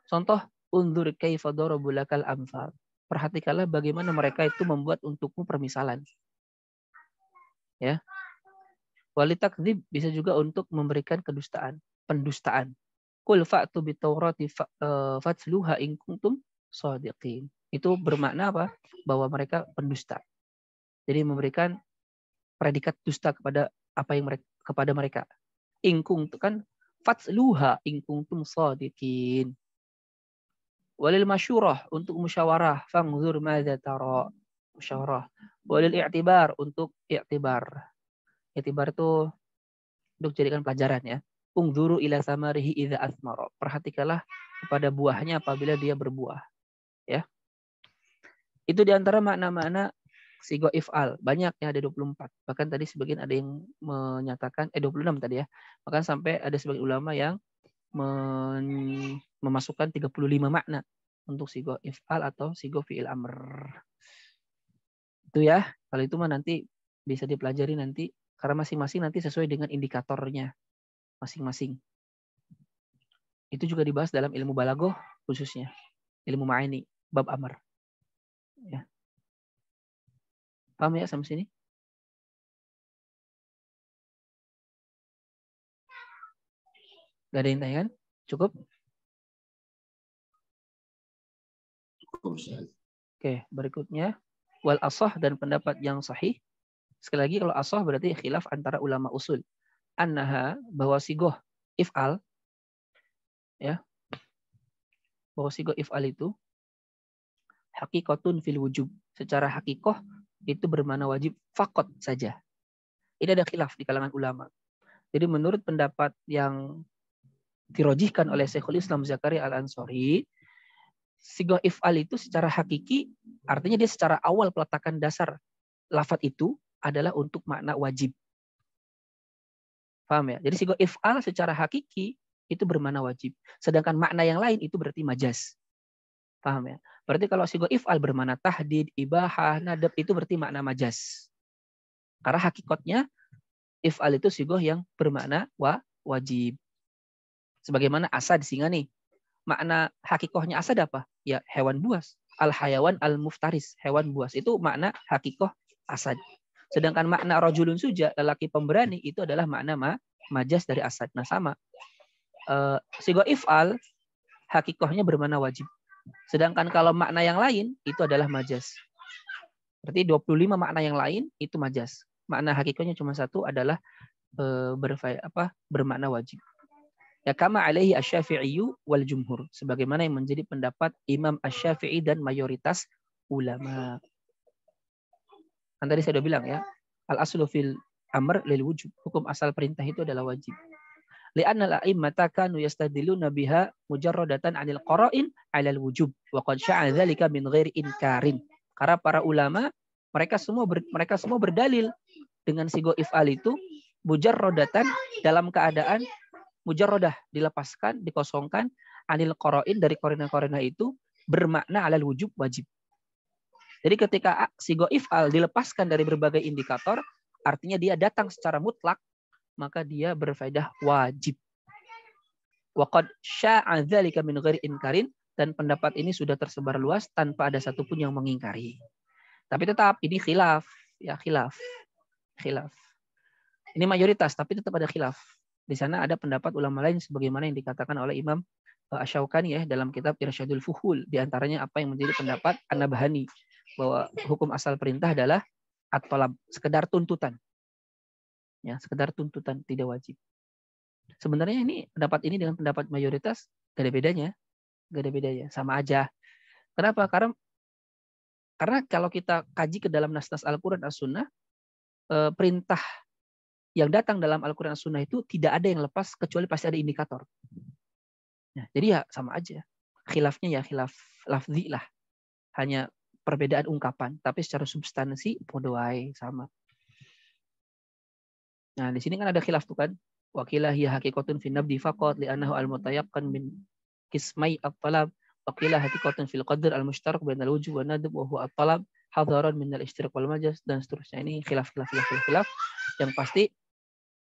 Contoh, unzur kaifa darabu lakal amsal. Perhatikanlah bagaimana mereka itu membuat untukmu permisalan. Ya. Walitakdzib bisa juga untuk memberikan pendustaan. Qul fa'tu bitaurati fatluha in kuntum shadiqin. Itu bermakna apa? Bahwa mereka pendusta. Jadi memberikan predikat dusta kepada kepada mereka. Ingkung itu kan fatsluha ingkung tum shadiqin. Walil masyurah, untuk musyawarah, fangzur madza tara, musyawarah. Walil i'tibar, untuk i'tibar. I'tibar itu untuk jadikan pelajaran ya. Ungzuru ila samarihi idza asmara. Perhatikanlah kepada buahnya apabila dia berbuah. Ya. Itu diantara makna-makna sigo if'al. Banyak ya, ada 24. Bahkan tadi sebagian ada yang menyatakan 26 tadi ya. Bahkan sampai ada sebagian ulama yang memasukkan 35 makna untuk sigo if'al atau sigo fi'il amr. Itu ya. Kalau itu mah nanti bisa dipelajari nanti, karena masing-masing nanti sesuai dengan indikatornya masing-masing. Itu juga dibahas dalam ilmu balaghah khususnya. Ilmu ma'ani, bab amr. Ya. Paham ya sampai sini? Gak ada yang tanya kan? Cukup? Oke, berikutnya wal ashah, dan pendapat yang sahih. Sekali lagi, kalau ashah berarti khilaf antara ulama usul. Annaha, bahwa sigoh if'al, ya, bahwa sigoh if'al itu hakikatun fil wujub. Secara hakikoh itu bermakna wajib fakot saja. Ini ada khilaf di kalangan ulama. Jadi menurut pendapat yang dirojihkan oleh Syekhul Islam Zakaria Al-Ansari, sigoh if'al itu secara hakiki, artinya dia secara awal peletakan dasar lafadz itu adalah untuk makna wajib. Paham ya? Jadi sigoh if'al secara hakiki itu bermakna wajib. Sedangkan makna yang lain itu berarti majaz. Paham ya? Berarti kalau sigoh if'al bermakna tahdid, ibahah, nadab, itu berarti makna majaz. Karena hakikatnya if'al itu sigoh yang bermakna wajib. Sebagaimana asad, singa nih. Makna hakikohnya asad apa? Ya hewan buas. Al-hayawan al-muftaris, hewan buas. Itu makna hakikoh asad. Sedangkan makna rajulun suja, lelaki pemberani, itu adalah makna majas dari asad. Nah sama. Sigo if'al hakikohnya bermakna wajib. Sedangkan kalau makna yang lain itu adalah majas. Berarti 25 makna yang lain itu majas. Makna hakikohnya cuma satu adalah bermakna wajib. Ya kama alaihi asy-Syafi'i wal jumhur, sebagaimana yang menjadi pendapat Imam Asy-Syafi'i dan mayoritas ulama. Kan tadi saya sudah bilang ya, al aslu fil amr lil wujub, hukum asal perintah itu adalah wajib. Li'anna al-a'immata kanu yastadilluna biha mujarradatan 'anil qara'in 'alal wujub wa qad sya'a dzalika min ghairi inkarin. Karena para ulama mereka semua berdalil dengan sigo if'al itu mujarradatan dalam keadaan mujarradah, dilepaskan, dikosongkan, anil qara'in dari korina-korina itu bermakna 'alal wujub, wajib. Jadi ketika sigo if'al dilepaskan dari berbagai indikator, artinya dia datang secara mutlak, maka dia berfaedah wajib. Wa qad sya'a dzalika min ghairi inkarin, dan pendapat ini sudah tersebar luas tanpa ada satupun yang mengingkari. Tapi tetap ini khilaf, ya khilaf. Ini mayoritas tapi tetap ada khilaf. Di sana ada pendapat ulama lain sebagaimana yang dikatakan oleh Imam Asy-Syaukani ya dalam kitab Irsyadul Fuhul, di antaranya apa yang menjadi pendapat An-Nabhani bahwa hukum asal perintah adalah at-talab, sekedar tuntutan. Ya, sekedar tuntutan, tidak wajib. Sebenarnya ini pendapat ini dengan pendapat mayoritas gak ada bedanya, sama aja. Kenapa? Karena kalau kita kaji ke dalam nas-nas Al-Qur'an As-Sunnah, perintah yang datang dalam Al-Quran dan Sunnah itu tidak ada yang lepas kecuali pasti ada indikator. Nah, jadi ya sama aja. Khilafnya ya khilaf lafzi lah. Hanya perbedaan ungkapan. Tapi secara substansi podo wae sama. Nah, di sini kan ada khilaf tuh kan. Wakilah hiya haqiqatun fi nabdi faqat li'annahu al-mutayaqqan min qismai at-talab. Wakilah haqiqatun fil qadr al-mushtarak bainal wujub wa nadb wa huwa at-talab hadaran min al-ishtirak wal majas, dan seterusnya. Ini khilaf yang pasti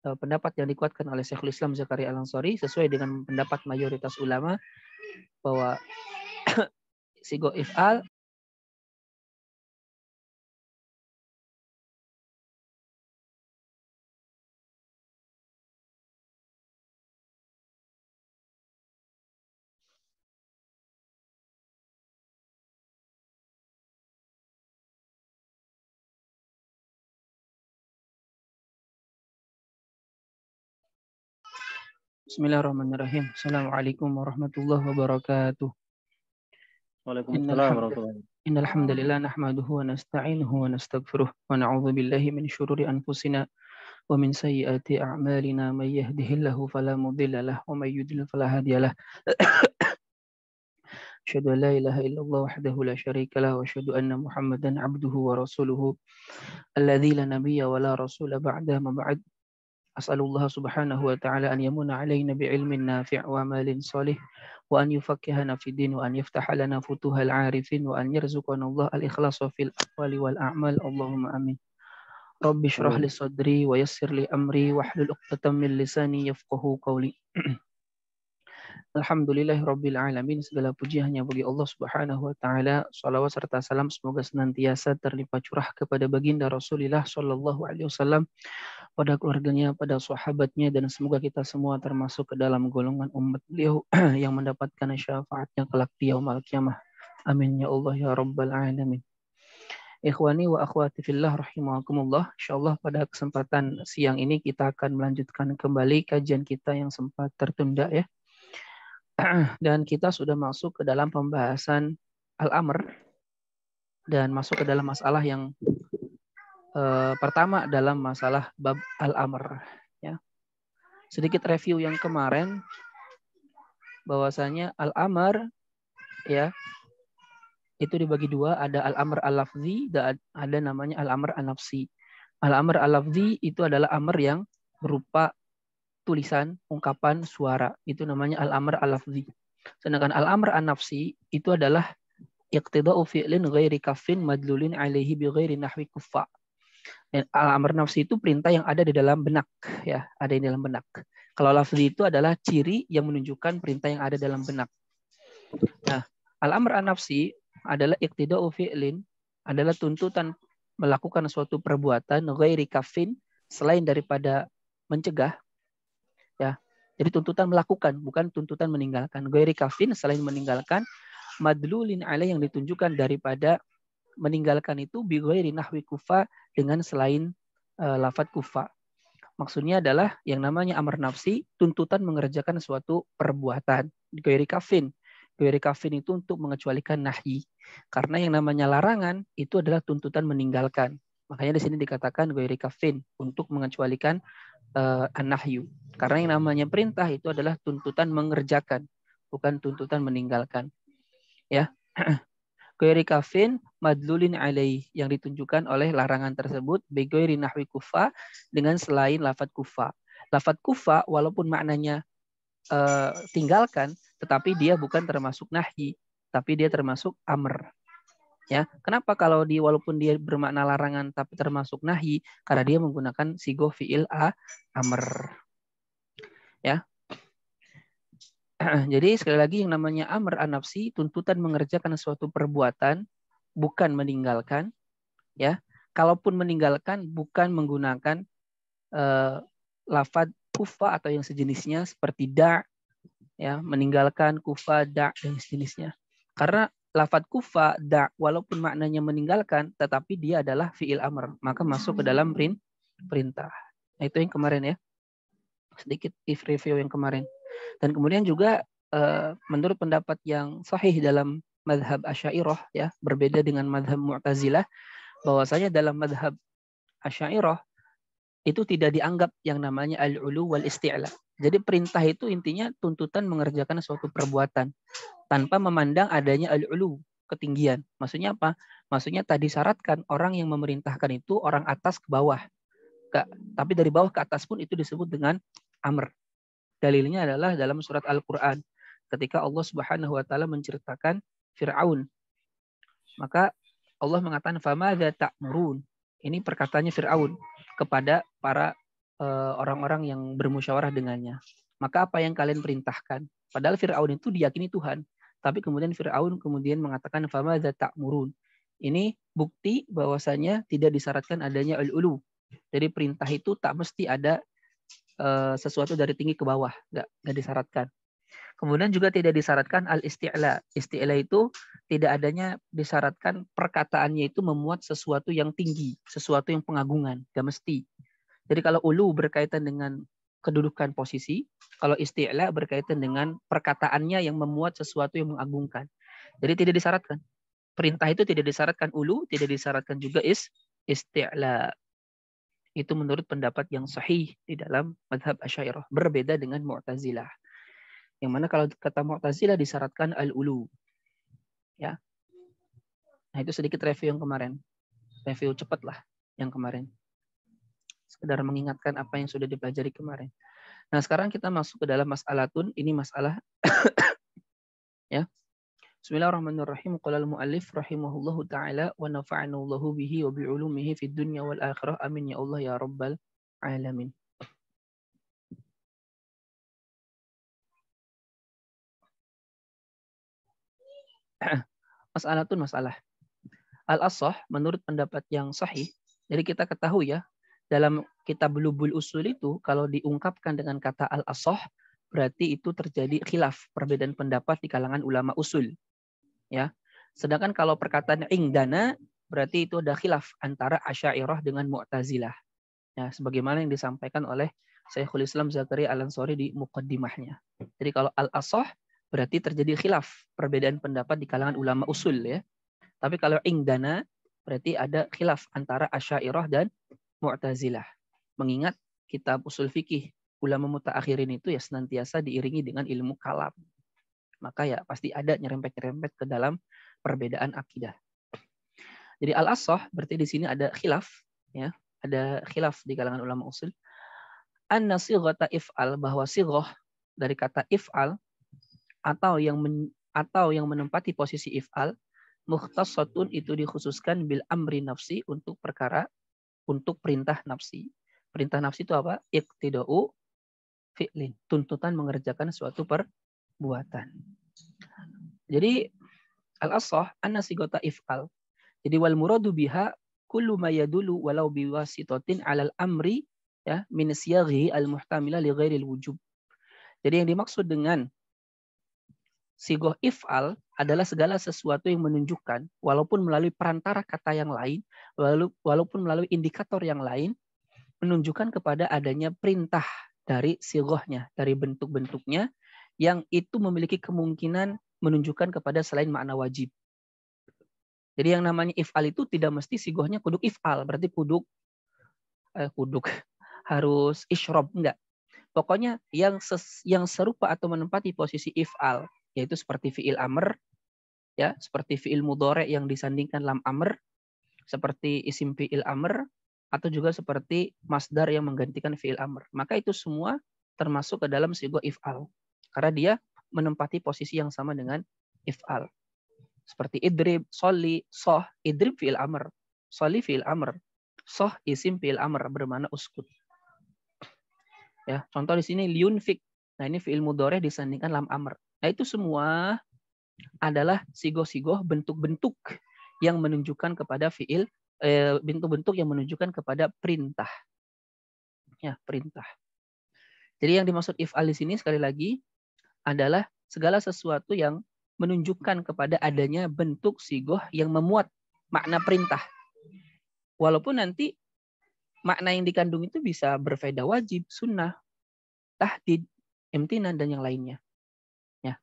pendapat yang dikuatkan oleh Syekhul Islam Zakaria Al-Ansari sesuai dengan pendapat mayoritas ulama bahwa sigo if'al Bismillahirrahmanirrahim. Assalamualaikum warahmatullahi wabarakatuh. Waalaikumsalam warahmatullahi wabarakatuh. Innal hamdalillah nahmaduhu wa nasta'inuhu wa nastaghfiruh wa na'udzu billahi min syururi anfusina wa min sayyiati a'malina may yahdihillahu fala mudilla lahu wa may yudlil fala hadiya lahu. Asyhadu an la ilaha illallah wahdahu la syarika lahu wa asyhadu anna Muhammadan 'abduhu wa rasuluhu alladzi la nabiyya wa la rasula ba'da ma ba'd. As'alullah subhanahu wa ta'ala an yamuna alaina bi'ilmin nafi' wa amalin salih wa an yufakkihana fid din wa an yaftaha lana futuhal 'arifin wa an yarzuqana Allah al-ikhlasa fil aqwali wal a'mal. Allahumma amin. Rabbi shrah li sadri wa yassir li amri wahlul 'uqdatam min lisani yafqahu qawli. Alhamdulillahirabbil alamin. Segala puji hanya bagi Allah Subhanahu wa taala. Shalawat serta salam semoga senantiasa terlimpah curah kepada baginda Rasulullah sallallahu alaihi wasallam, pada keluarganya, pada sahabatnya, dan semoga kita semua termasuk ke dalam golongan umat beliau yang mendapatkan syafaatnya kelak di yaumul qiyamah. Amin ya Allah ya rabbal alamin. Ikhwani wa akhwati fillah rahimakumullah. Insyaallah pada kesempatan siang ini kita akan melanjutkan kembali kajian kita yang sempat tertunda ya. Dan kita sudah masuk ke dalam pembahasan al-amr dan masuk ke dalam masalah yang pertama dalam masalah bab al-amr ya. Sedikit review yang kemarin bahwasanya al-amr ya itu dibagi dua, ada al-amr al-lafzi dan ada namanya al-amr an-nafsi. Al-amr al-lafzi itu adalah amr yang berupa tulisan, ungkapan, suara. Itu namanya al-amr al-lafzi. Sedangkan al-amr an-nafsi itu adalah iqtida'u fi'lin ghairi kaffin madlulin alaihi bi ghairi nahwi kuffa. Dan al-amr nafsi itu perintah yang ada di dalam benak ya, ada di dalam benak. Kalau lafzi itu adalah ciri yang menunjukkan perintah yang ada dalam benak. Nah, al-amr an-nafsi adalah iqtida'u fi'lin, adalah tuntutan melakukan suatu perbuatan ghairi kaffin, selain daripada mencegah, Jadi tuntutan melakukan, bukan tuntutan meninggalkan. Ghairi kafin selain meninggalkan, madlulin alaih yang ditunjukkan daripada meninggalkan itu bi ghairi nahwi kufa dengan selain lafadz kufa. Maksudnya adalah yang namanya amar nafsi, tuntutan mengerjakan suatu perbuatan. Ghairi kafin. Ghairi kafin itu untuk mengecualikan nahyi. Karena yang namanya larangan itu adalah tuntutan meninggalkan. Makanya di sini dikatakan ghairi kafin untuk mengecualikan an-nahyu. Karena yang namanya perintah itu adalah tuntutan mengerjakan, bukan tuntutan meninggalkan. Ya. Ghairi kafin madlulin alaih yang ditunjukkan oleh larangan tersebut bighairi nahwi kufa dengan selain lafadz kufa. Lafadz kufa walaupun maknanya tinggalkan, tetapi dia bukan termasuk nahyi, tapi dia termasuk amr. Ya, kenapa kalau walaupun dia bermakna larangan tapi termasuk nahi? Karena dia menggunakan sigoh fiil amr. Ya. Jadi sekali lagi yang namanya amr an-nafsi, tuntutan mengerjakan suatu perbuatan, bukan meninggalkan. Ya, kalaupun meninggalkan bukan menggunakan lafadz kufa atau yang sejenisnya seperti da, ya, meninggalkan kufa, da dan sejenisnya. Karena lafadz kufa, da, walaupun maknanya meninggalkan, tetapi dia adalah fi'il amr. Maka masuk ke dalam perintah. Nah, itu yang kemarin ya. Sedikit review yang kemarin. Dan kemudian juga menurut pendapat yang sahih dalam madhab Asy'ariyah, ya, berbeda dengan madhab Mu'tazilah, bahwasanya dalam madhab Asy'ariyah itu tidak dianggap yang namanya al-ulu wal isti'la. Jadi perintah itu intinya tuntutan mengerjakan suatu perbuatan tanpa memandang adanya al-ulu, ketinggian. Maksudnya apa? Maksudnya tadi syaratkan orang yang memerintahkan itu orang atas ke bawah. Tapi dari bawah ke atas pun itu disebut dengan amr. Dalilnya adalah dalam surat Al-Qur'an ketika Allah Subhanahu wa taala menceritakan Fir'aun. Maka Allah mengatakan famadza ta'murun. Ini perkataannya Fir'aun kepada para orang-orang yang bermusyawarah dengannya. Maka apa yang kalian perintahkan? Padahal Fir'aun itu diyakini Tuhan. Tapi kemudian Fir'aun kemudian mengatakan famadza ta'murun. Ini bukti bahwasanya tidak disyaratkan adanya al-ulu. Jadi perintah itu tak mesti ada sesuatu dari tinggi ke bawah, nggak disyaratkan. Kemudian juga tidak disyaratkan al-isti'la. Isti'la itu tidak adanya disyaratkan perkataannya itu memuat sesuatu yang tinggi, sesuatu yang pengagungan, nggak mesti. Jadi kalau ulu berkaitan dengan kedudukan posisi, kalau isti'la berkaitan dengan perkataannya yang memuat sesuatu yang mengagungkan. Jadi tidak disyaratkan. Perintah itu tidak disyaratkan ulu, tidak disyaratkan juga isti'la. Itu menurut pendapat yang sahih di dalam madhab Asy'ariyah. Berbeda dengan Mu'tazilah. Yang mana kalau kata Mu'tazilah disyaratkan al-ulu. Ya. Nah itu sedikit review yang kemarin. Review cepat lah yang kemarin. Sekedar mengingatkan apa yang sudah dipelajari kemarin. Nah sekarang kita masuk ke dalam mas'alatun. Ini masalah ya. Bismillahirrahmanirrahim. Qala al-mu'allif rahimahullahu ta'ala wa nafa'ana Allahu bihi wa bi'ulumihi fid dunya wal akhirah. Amin ya Allah ya rabbal alamin. Mas'alatun masalah. Al-ashah menurut pendapat yang sahih. Jadi kita ketahui ya, dalam kitab Lubul Usul itu kalau diungkapkan dengan kata al-ashah berarti itu terjadi khilaf, perbedaan pendapat di kalangan ulama usul. Ya. Sedangkan kalau perkataan ingdana berarti itu ada khilaf antara Asy'ariyah dengan Mu'tazilah. Ya, sebagaimana yang disampaikan oleh Syekhul Islam Zakaria Al-Ansari di muqaddimahnya. Jadi kalau al-ashah berarti terjadi khilaf, perbedaan pendapat di kalangan ulama usul ya. Tapi kalau ingdana berarti ada khilaf antara Asy'ariyah dan Mu'tazilah. Mengingat kitab usul fikih ulama mutaakhirin itu ya senantiasa diiringi dengan ilmu kalam. Maka ya pasti ada nyerempet-nyerempet ke dalam perbedaan akidah. Jadi al-ashah berarti di sini ada khilaf ya, ada khilaf di kalangan ulama usul. Anna sighata if'al, bahwa sighah dari kata if'al atau yang menempati posisi if'al mukhtassatun itu dikhususkan bil amri nafsi untuk perintah nafsi. Perintah nafsi itu apa? Iqtida'u fi'lin, tuntutan mengerjakan suatu perbuatan. Jadi al-ashah anna sigata if'al. Jadi wal muradu biha kullu ma yadullu walau biwasitatin 'alal amri ya min siyaghi al-muhtamila li ghairil wujub. Jadi yang dimaksud dengan sigoh if'al adalah segala sesuatu yang menunjukkan, walaupun melalui perantara kata yang lain, walaupun melalui indikator yang lain, menunjukkan kepada adanya perintah dari sigohnya, dari bentuk-bentuknya, yang itu memiliki kemungkinan menunjukkan kepada selain makna wajib. Jadi yang namanya if'al itu tidak mesti sigohnya kuduk if'al, berarti kuduk harus isyrob, enggak. Pokoknya yang serupa atau menempati posisi if'al, yaitu seperti fi'il amr, ya, seperti fi'il mudhari yang disandingkan lam amr, seperti isim fi'il amr, atau juga seperti masdar yang menggantikan fi'il amr. Maka itu semua termasuk ke dalam sigoh if'al. Karena dia menempati posisi yang sama dengan if'al. Seperti idrib, soli, soh, idrib fi'il amr, soli fi'il amr, soh isim fi'il amr bermakna uskut. Ya, contoh di sini liunfik. Nah, ini fi'il mudhari disandingkan lam amr. Nah, itu semua adalah sigoh-sigoh bentuk-bentuk yang menunjukkan kepada fi'il, bentuk-bentuk yang menunjukkan kepada perintah. Ya, perintah. Jadi yang dimaksud if'al di sini sekali lagi adalah segala sesuatu yang menunjukkan kepada adanya bentuk sigoh yang memuat makna perintah. Walaupun nanti makna yang dikandung itu bisa berfaedah wajib, sunnah, tahdid, imtinan, dan yang lainnya. Ya.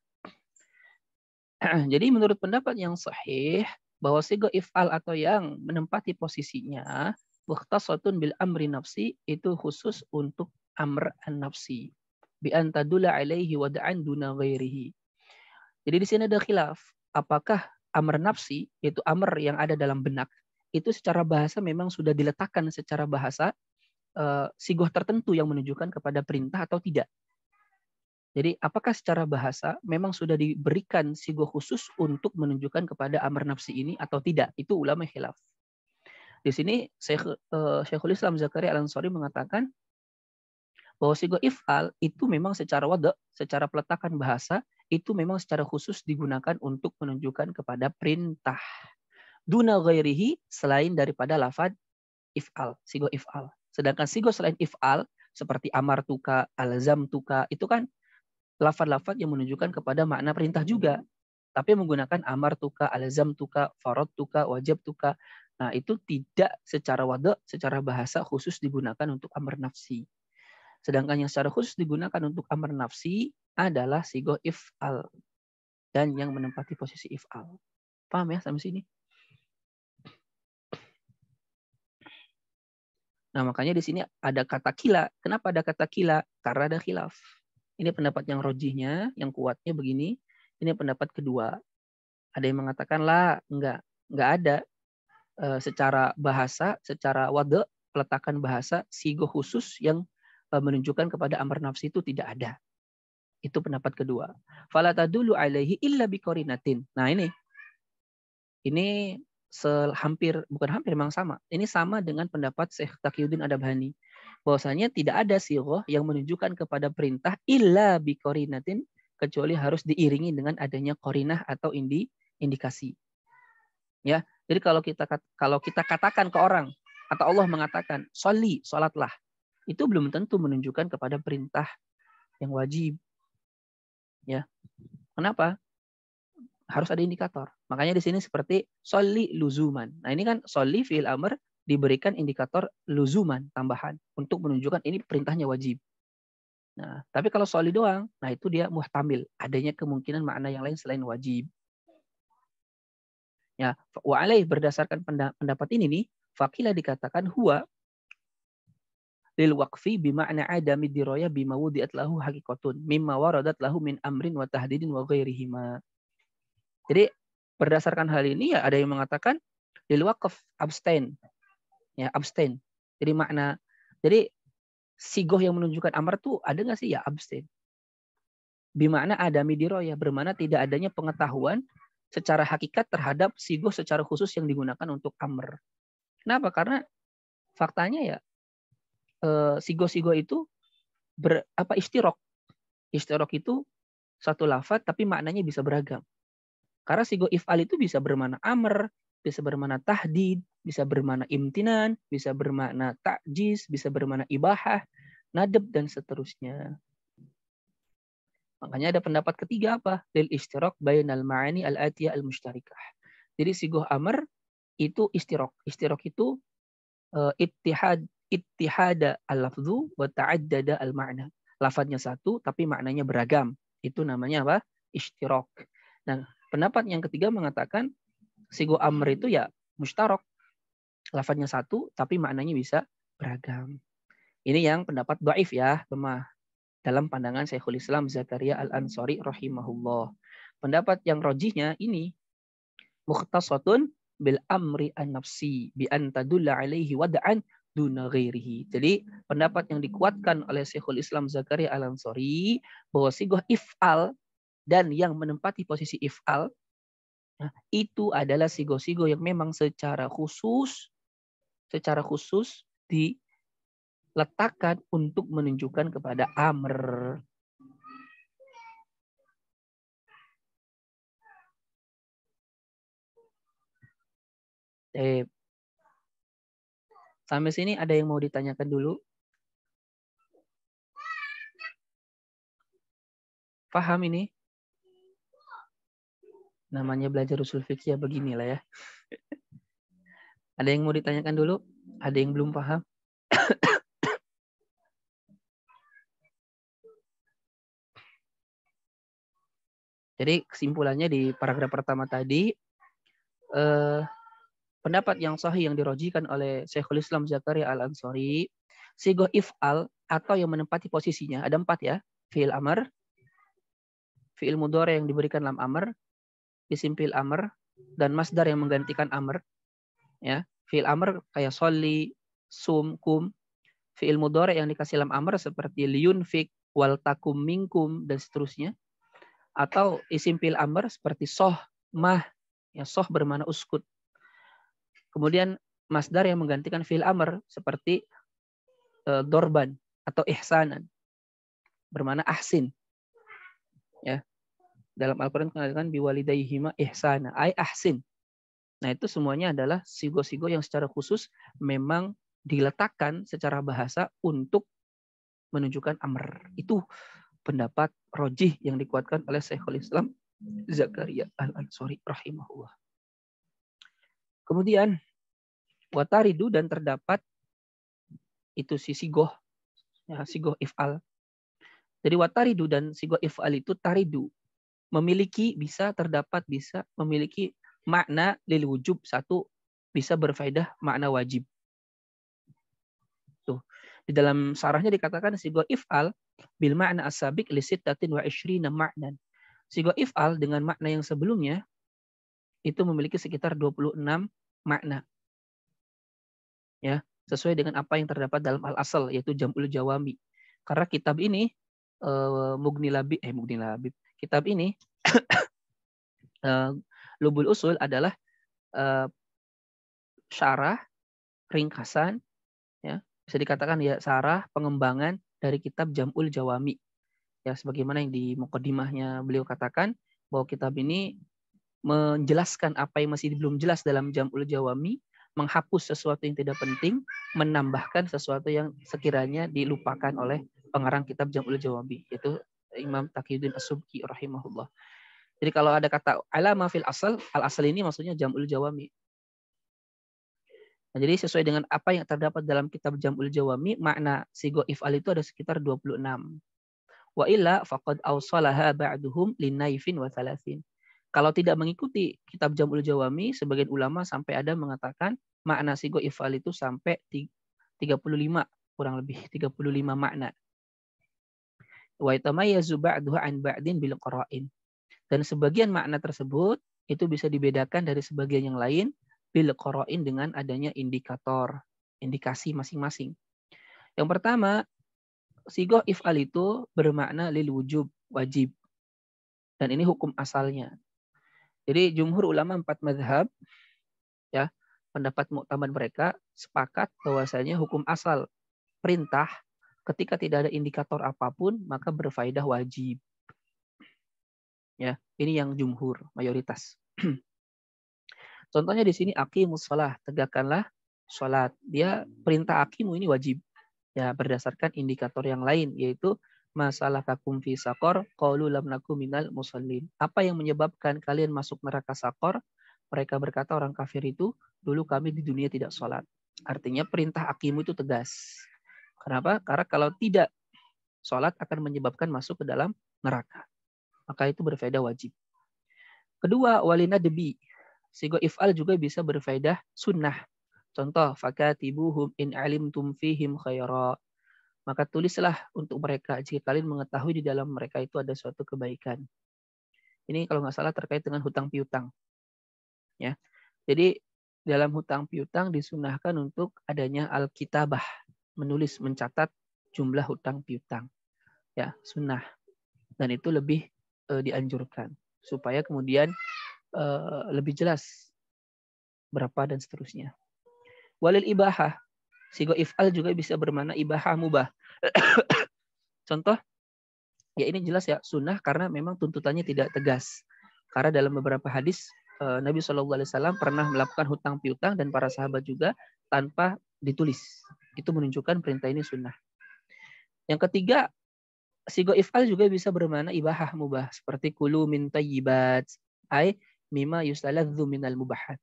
Jadi menurut pendapat yang sahih, bahwa sigoh if'al atau yang menempati posisinya, mukhtasatun bil amri nafsi, itu khusus untuk amr an-nafsi. Bi an tadula alaihi wada'an duna ghairihi. Jadi di sini ada khilaf. Apakah amr nafsi, yaitu amr yang ada dalam benak, itu secara bahasa memang sudah diletakkan secara bahasa sigoh tertentu yang menunjukkan kepada perintah atau tidak. Jadi apakah secara bahasa memang sudah diberikan sigoh khusus untuk menunjukkan kepada amr nafsi ini atau tidak? Itu ulama khilaf. Di sini Syekhul Islam Zakaria Al-Ansari mengatakan bahwa sigoh if'al itu memang secara wada', secara peletakan bahasa, itu memang secara khusus digunakan untuk menunjukkan kepada perintah. Duna ghairihi, selain daripada lafad if'al, sigoh if'al. Sedangkan sigoh selain if'al, seperti amartuka, alzamtuka, itu kan lafad-lafad yang menunjukkan kepada makna perintah juga. Tapi menggunakan amartuka, alzamtuka, faradtuka, wajabtuka. Nah, itu tidak secara wada', secara bahasa khusus digunakan untuk amr nafsi. Sedangkan yang secara khusus digunakan untuk amr nafsi adalah sigoh if'al. Dan yang menempati posisi if'al. Paham ya sampai sini? Nah, makanya di sini ada kata kila. Kenapa ada kata kila? Karena ada khilaf. Ini pendapat yang rojihnya, yang kuatnya begini. Ini pendapat kedua. Ada yang mengatakan lah, enggak ada. Secara bahasa, secara wada', peletakan bahasa, sigoh khusus yang menunjukkan kepada amr nafsi itu tidak ada. Itu pendapat kedua. Fala tadulu alaihi illa biqorinatin. Nah, ini bukan hampir, memang sama. Ini sama dengan pendapat Syekh Taqiyuddin Adabhani. Bahwasanya tidak ada sighah yang menunjukkan kepada perintah illa biqorinatin, kecuali harus diiringi dengan adanya qarinah atau indikasi. Ya, jadi kalau kita katakan ke orang atau Allah mengatakan sholli, salatlah, itu belum tentu menunjukkan kepada perintah yang wajib. Ya. Kenapa? Harus ada indikator. Makanya di sini seperti sholli luzuman. Nah, ini kan sholli fi'il amr diberikan indikator luzuman tambahan untuk menunjukkan ini perintahnya wajib. Nah, tapi kalau sholli doang, nah itu dia muhtamil, adanya kemungkinan makna yang lain selain wajib. Ya, wa alaih, berdasarkan pendapat ini nih, faqila dikatakan huwa lil waqfi bima'na adami diraya bima wudi'at lahu haqiqatun mimma waradat lahu min amrin wa tahdidin wa ghairihima. Jadi berdasarkan hal ini ya ada yang mengatakan lil waqf, abstain. Ya, abstain. Jadi sigoh yang menunjukkan amar tuh ada nggak sih? Ya, abstain. Bima'na adami diraya, bermana tidak adanya pengetahuan secara hakikat terhadap sigoh secara khusus yang digunakan untuk amr. Kenapa? Karena faktanya ya sigoh-sigoh itu istirok. Istirok itu satu lafaz tapi maknanya bisa beragam. Karena sigoh if'al itu bisa bermakna amr, bisa bermakna tahdid, bisa bermakna imtinan, bisa bermakna ta'jiz, bisa bermakna ibahah, nadab, dan seterusnya. Makanya ada pendapat ketiga apa? Lil ishtirak bainal ma'ani al-atiyah al-mushtarikah. Jadi sigoh amr itu istirok. Istirok itu ittihada al-lafzu wa ta'addada al-ma'na. Lafadznya satu tapi maknanya beragam. Itu namanya apa? Ishtirok. Nah, pendapat yang ketiga mengatakan sigoh amr itu ya mushtarok. Lafadznya satu tapi maknanya bisa beragam. Ini yang pendapat dhaif ya, lemah. Dalam pandangan Syekhul Islam Zakaria Al-Ansari rahimahullah. Pendapat yang rojihnya ini mukhtasatun bil amri an-nafsi bi an tadulla alaihi wada'an duna ghairihi. Jadi pendapat yang dikuatkan oleh Syekhul Islam Zakaria Al-Ansari bahwa sigoh if'al dan yang menempati posisi if'al itu adalah sigoh-sigoh yang memang secara khusus diletakkan untuk menunjukkan kepada amr. Sampai sini ada yang mau ditanyakan dulu? Paham ini? Namanya belajar usul fikih ya beginilah ya. Ada yang mau ditanyakan dulu? Ada yang belum paham? Jadi kesimpulannya di paragraf pertama tadi, pendapat yang sahih yang dirojikan oleh Syekhul Islam Zakaria Al-Ansari, sigoh if'al atau yang menempati posisinya, ada 4 ya, fi'il amr, fi'il mudhari yang diberikan lam amr, isim fi'il amr, dan masdar yang menggantikan amr. Ya, fi'il amr kayak sholli, sum, kum. Fi'il mudhari yang dikasih lam amr seperti liyunfik, wal takum minkum, dan seterusnya. Atau isim fi'il amr seperti soh, mah, ya soh bermakna uskut. Kemudian masdar yang menggantikan fi'il amr seperti dorban atau ihsanan, bermakna ahsin. Ya, dalam Al-Quran dikatakan biwalidaihima ihsana, ay ahsin. Nah, itu semuanya adalah sigo-sigo yang secara khusus memang diletakkan secara bahasa untuk menunjukkan amr. Itu pendapat rojih yang dikuatkan oleh Syekhul Islam Zakaria Al-Ansari rahimahullah. Kemudian wataridu, dan terdapat itu si sigoh, ya, sigoh if'al. Jadi wataridu dan sigoh if'al itu taridu, memiliki, bisa memiliki makna lil wujub, satu bisa berfaedah makna wajib. Tuh. Di dalam sarahnya dikatakan sigoh if'al bil makna as-sabiq li sittatin wa ishrina ma'nan. Sigoh if'al dengan makna yang sebelumnya itu memiliki sekitar 26 makna. Ya, sesuai dengan apa yang terdapat dalam al-asal, yaitu jam'ul jawami. Karena kitab ini Mughni Labib. Kitab ini Lubul Usul adalah syarah ringkasan, ya, bisa dikatakan ya syarah pengembangan dari kitab Jam'ul Jawami. Ya, sebagaimana yang di muqaddimahnya beliau katakan bahwa kitab ini menjelaskan apa yang masih belum jelas dalam Jam'ul Jawami, menghapus sesuatu yang tidak penting, menambahkan sesuatu yang sekiranya dilupakan oleh pengarang kitab Jam'ul Jawami, yaitu Imam Taqiyuddin As-Subki rahimahullah. Jadi kalau ada kata alama fil asal, al-asal ini maksudnya Jam'ul Jawami. Nah, jadi sesuai dengan apa yang terdapat dalam kitab Jam'ul Jawami, makna sigo if'al itu ada sekitar 26. Wa illa faqad awsalaha ba'duhum linnaifin wa thalathin. Kalau tidak mengikuti kitab Jam'ul Jawami, sebagian ulama sampai ada mengatakan makna sigo if'al itu sampai 35, kurang lebih 35 makna. Wa yatamayyazu ba'duha an ba'din bil qara'in. Dan sebagian makna tersebut itu bisa dibedakan dari sebagian yang lain bil qara'in dengan adanya indikator, indikasi masing-masing. Yang pertama, sigoh if'al itu bermakna lil wujub, wajib. Dan ini hukum asalnya. Jadi jumhur ulama 4 mazhab, ya, pendapat muktamad mereka sepakat bahwasanya hukum asal perintah ketika tidak ada indikator apapun maka berfaedah wajib. Ya, ini yang jumhur, mayoritas. Contohnya di sini aqimus shalah, tegakkanlah salat. Dia perintah aqimu ini wajib. Ya, berdasarkan indikator yang lain yaitu masalakakum fi saqar qalu lam nakum minal musallin. Apa yang menyebabkan kalian masuk neraka Saqar? Mereka berkata, orang kafir itu, dulu kami di dunia tidak sholat. Artinya perintah aqimu itu tegas. Kenapa? Karena kalau tidak sholat akan menyebabkan masuk ke dalam neraka. Maka itu berfaedah wajib. Kedua, walina debi. Sigo if'al juga bisa berfaedah sunnah. Contoh, fakatibuhum in alimtum fihim khaira. Maka tulislah untuk mereka jika kalian mengetahui di dalam mereka itu ada suatu kebaikan. Ini kalau nggak salah terkait dengan hutang piutang. Ya. Jadi dalam hutang piutang disunahkan untuk adanya al-kitabah, menulis, mencatat jumlah hutang piutang. Ya, sunnah. Dan itu lebih dianjurkan supaya kemudian lebih jelas berapa dan seterusnya. Walil ibahah, sigo if'al juga bisa bermakna ibahah mubah. Contoh, ya ini jelas ya sunnah karena memang tuntutannya tidak tegas. Karena dalam beberapa hadis Nabi SAW pernah melakukan hutang piutang dan para sahabat juga tanpa ditulis. Itu menunjukkan perintah ini sunnah. Yang ketiga, sigo if'al juga bisa bermakna ibahah mubah seperti kulu min tayyibat ay mimma yustaladzu minal mubahat.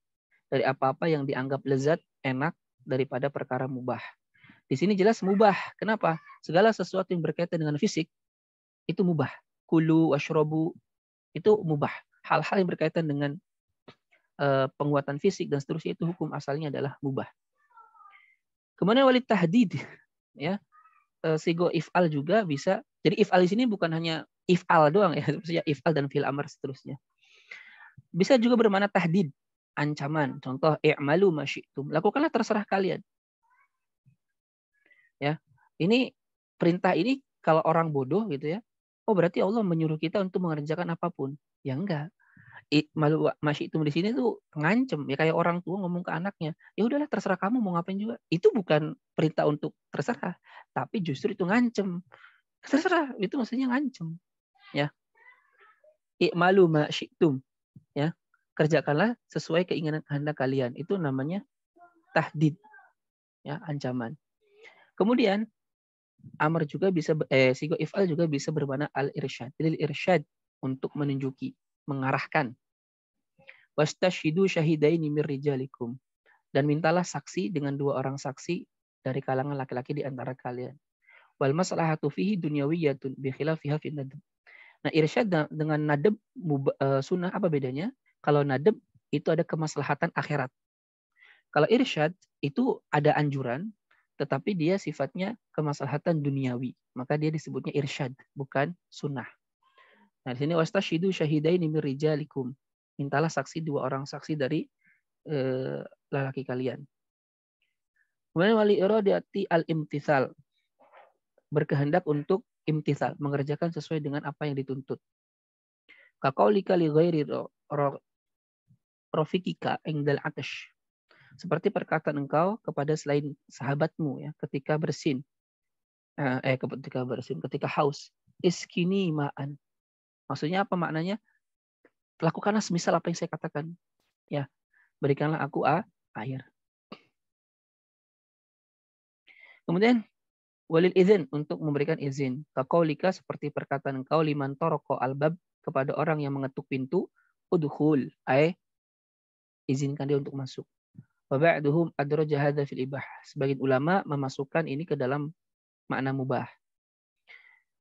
Dari apa-apa yang dianggap lezat, enak daripada perkara mubah. Di sini jelas mubah. Kenapa? Segala sesuatu yang berkaitan dengan fisik itu mubah. Kulu washrobu itu mubah. Hal-hal yang berkaitan dengan penguatan fisik dan seterusnya itu hukum asalnya adalah mubah. Kemudian walid tahdid, ya sigo if'al juga bisa. Jadi if'al di sini bukan hanya if'al doang ya, maksudnya if'al dan fi'il amr seterusnya. Bisa juga bermakna tahdid, ancaman. Contoh i'malu ma syi'tum, lakukanlah terserah kalian. Ya. Ini perintah ini kalau orang bodoh gitu ya. Oh berarti Allah menyuruh kita untuk mengerjakan apapun. Ya enggak. Malu masih itu di sini tuh ngancem ya kayak orang tua ngomong ke anaknya, ya udahlah terserah kamu mau ngapain juga. Itu bukan perintah untuk terserah, tapi justru itu ngancem. Terserah itu maksudnya ngancem. Ya. I'malu ma syi'tum, ya. Kerjakanlah sesuai keinginan kehendak kalian. Itu namanya tahdid. Ya, ancaman. Kemudian amr juga bisa sigo if'al juga bisa bermakna al-irsyad. Jadi irsyad untuk menunjuki, mengarahkan. Wastashhidu syahidaini mir rijalikum. Dan mintalah saksi dengan 2 orang saksi dari kalangan laki-laki di antara kalian. Wal maslahatu fihi dunyawiyatun bi khilafiha fi nadab. Nah, irsyad dengan nadab sunnah apa bedanya? Kalau nadab itu ada kemaslahatan akhirat. Kalau irsyad itu ada anjuran tetapi dia sifatnya kemaslahatan duniawi. Maka dia disebutnya irsyad, bukan sunnah. Nah, di sini wastashhidu syahidaini mir rijalikum. Mintalah saksi 2 orang saksi dari lelaki kalian. Kemudian wali iradati al-imtithal. Berkehendak untuk imtithal, mengerjakan sesuai dengan apa yang dituntut. Kaqaulika li ghairi rafiqika indal atash. Seperti perkataan engkau kepada selain sahabatmu ya ketika bersin. Ketika haus. Iskini ma'an. Maksudnya apa maknanya? Lakukanlah semisal apa yang saya katakan. Ya, berikanlah aku air. Kemudian walil izin, untuk memberikan izin. Kaqaulika, seperti perkataan engkau liman taraka albab, kepada orang yang mengetuk pintu, udkhul, izinkan dia untuk masuk. Wa ba'duhum adraja hadza fil ibah. Sebagian ulama memasukkan ini ke dalam makna mubah.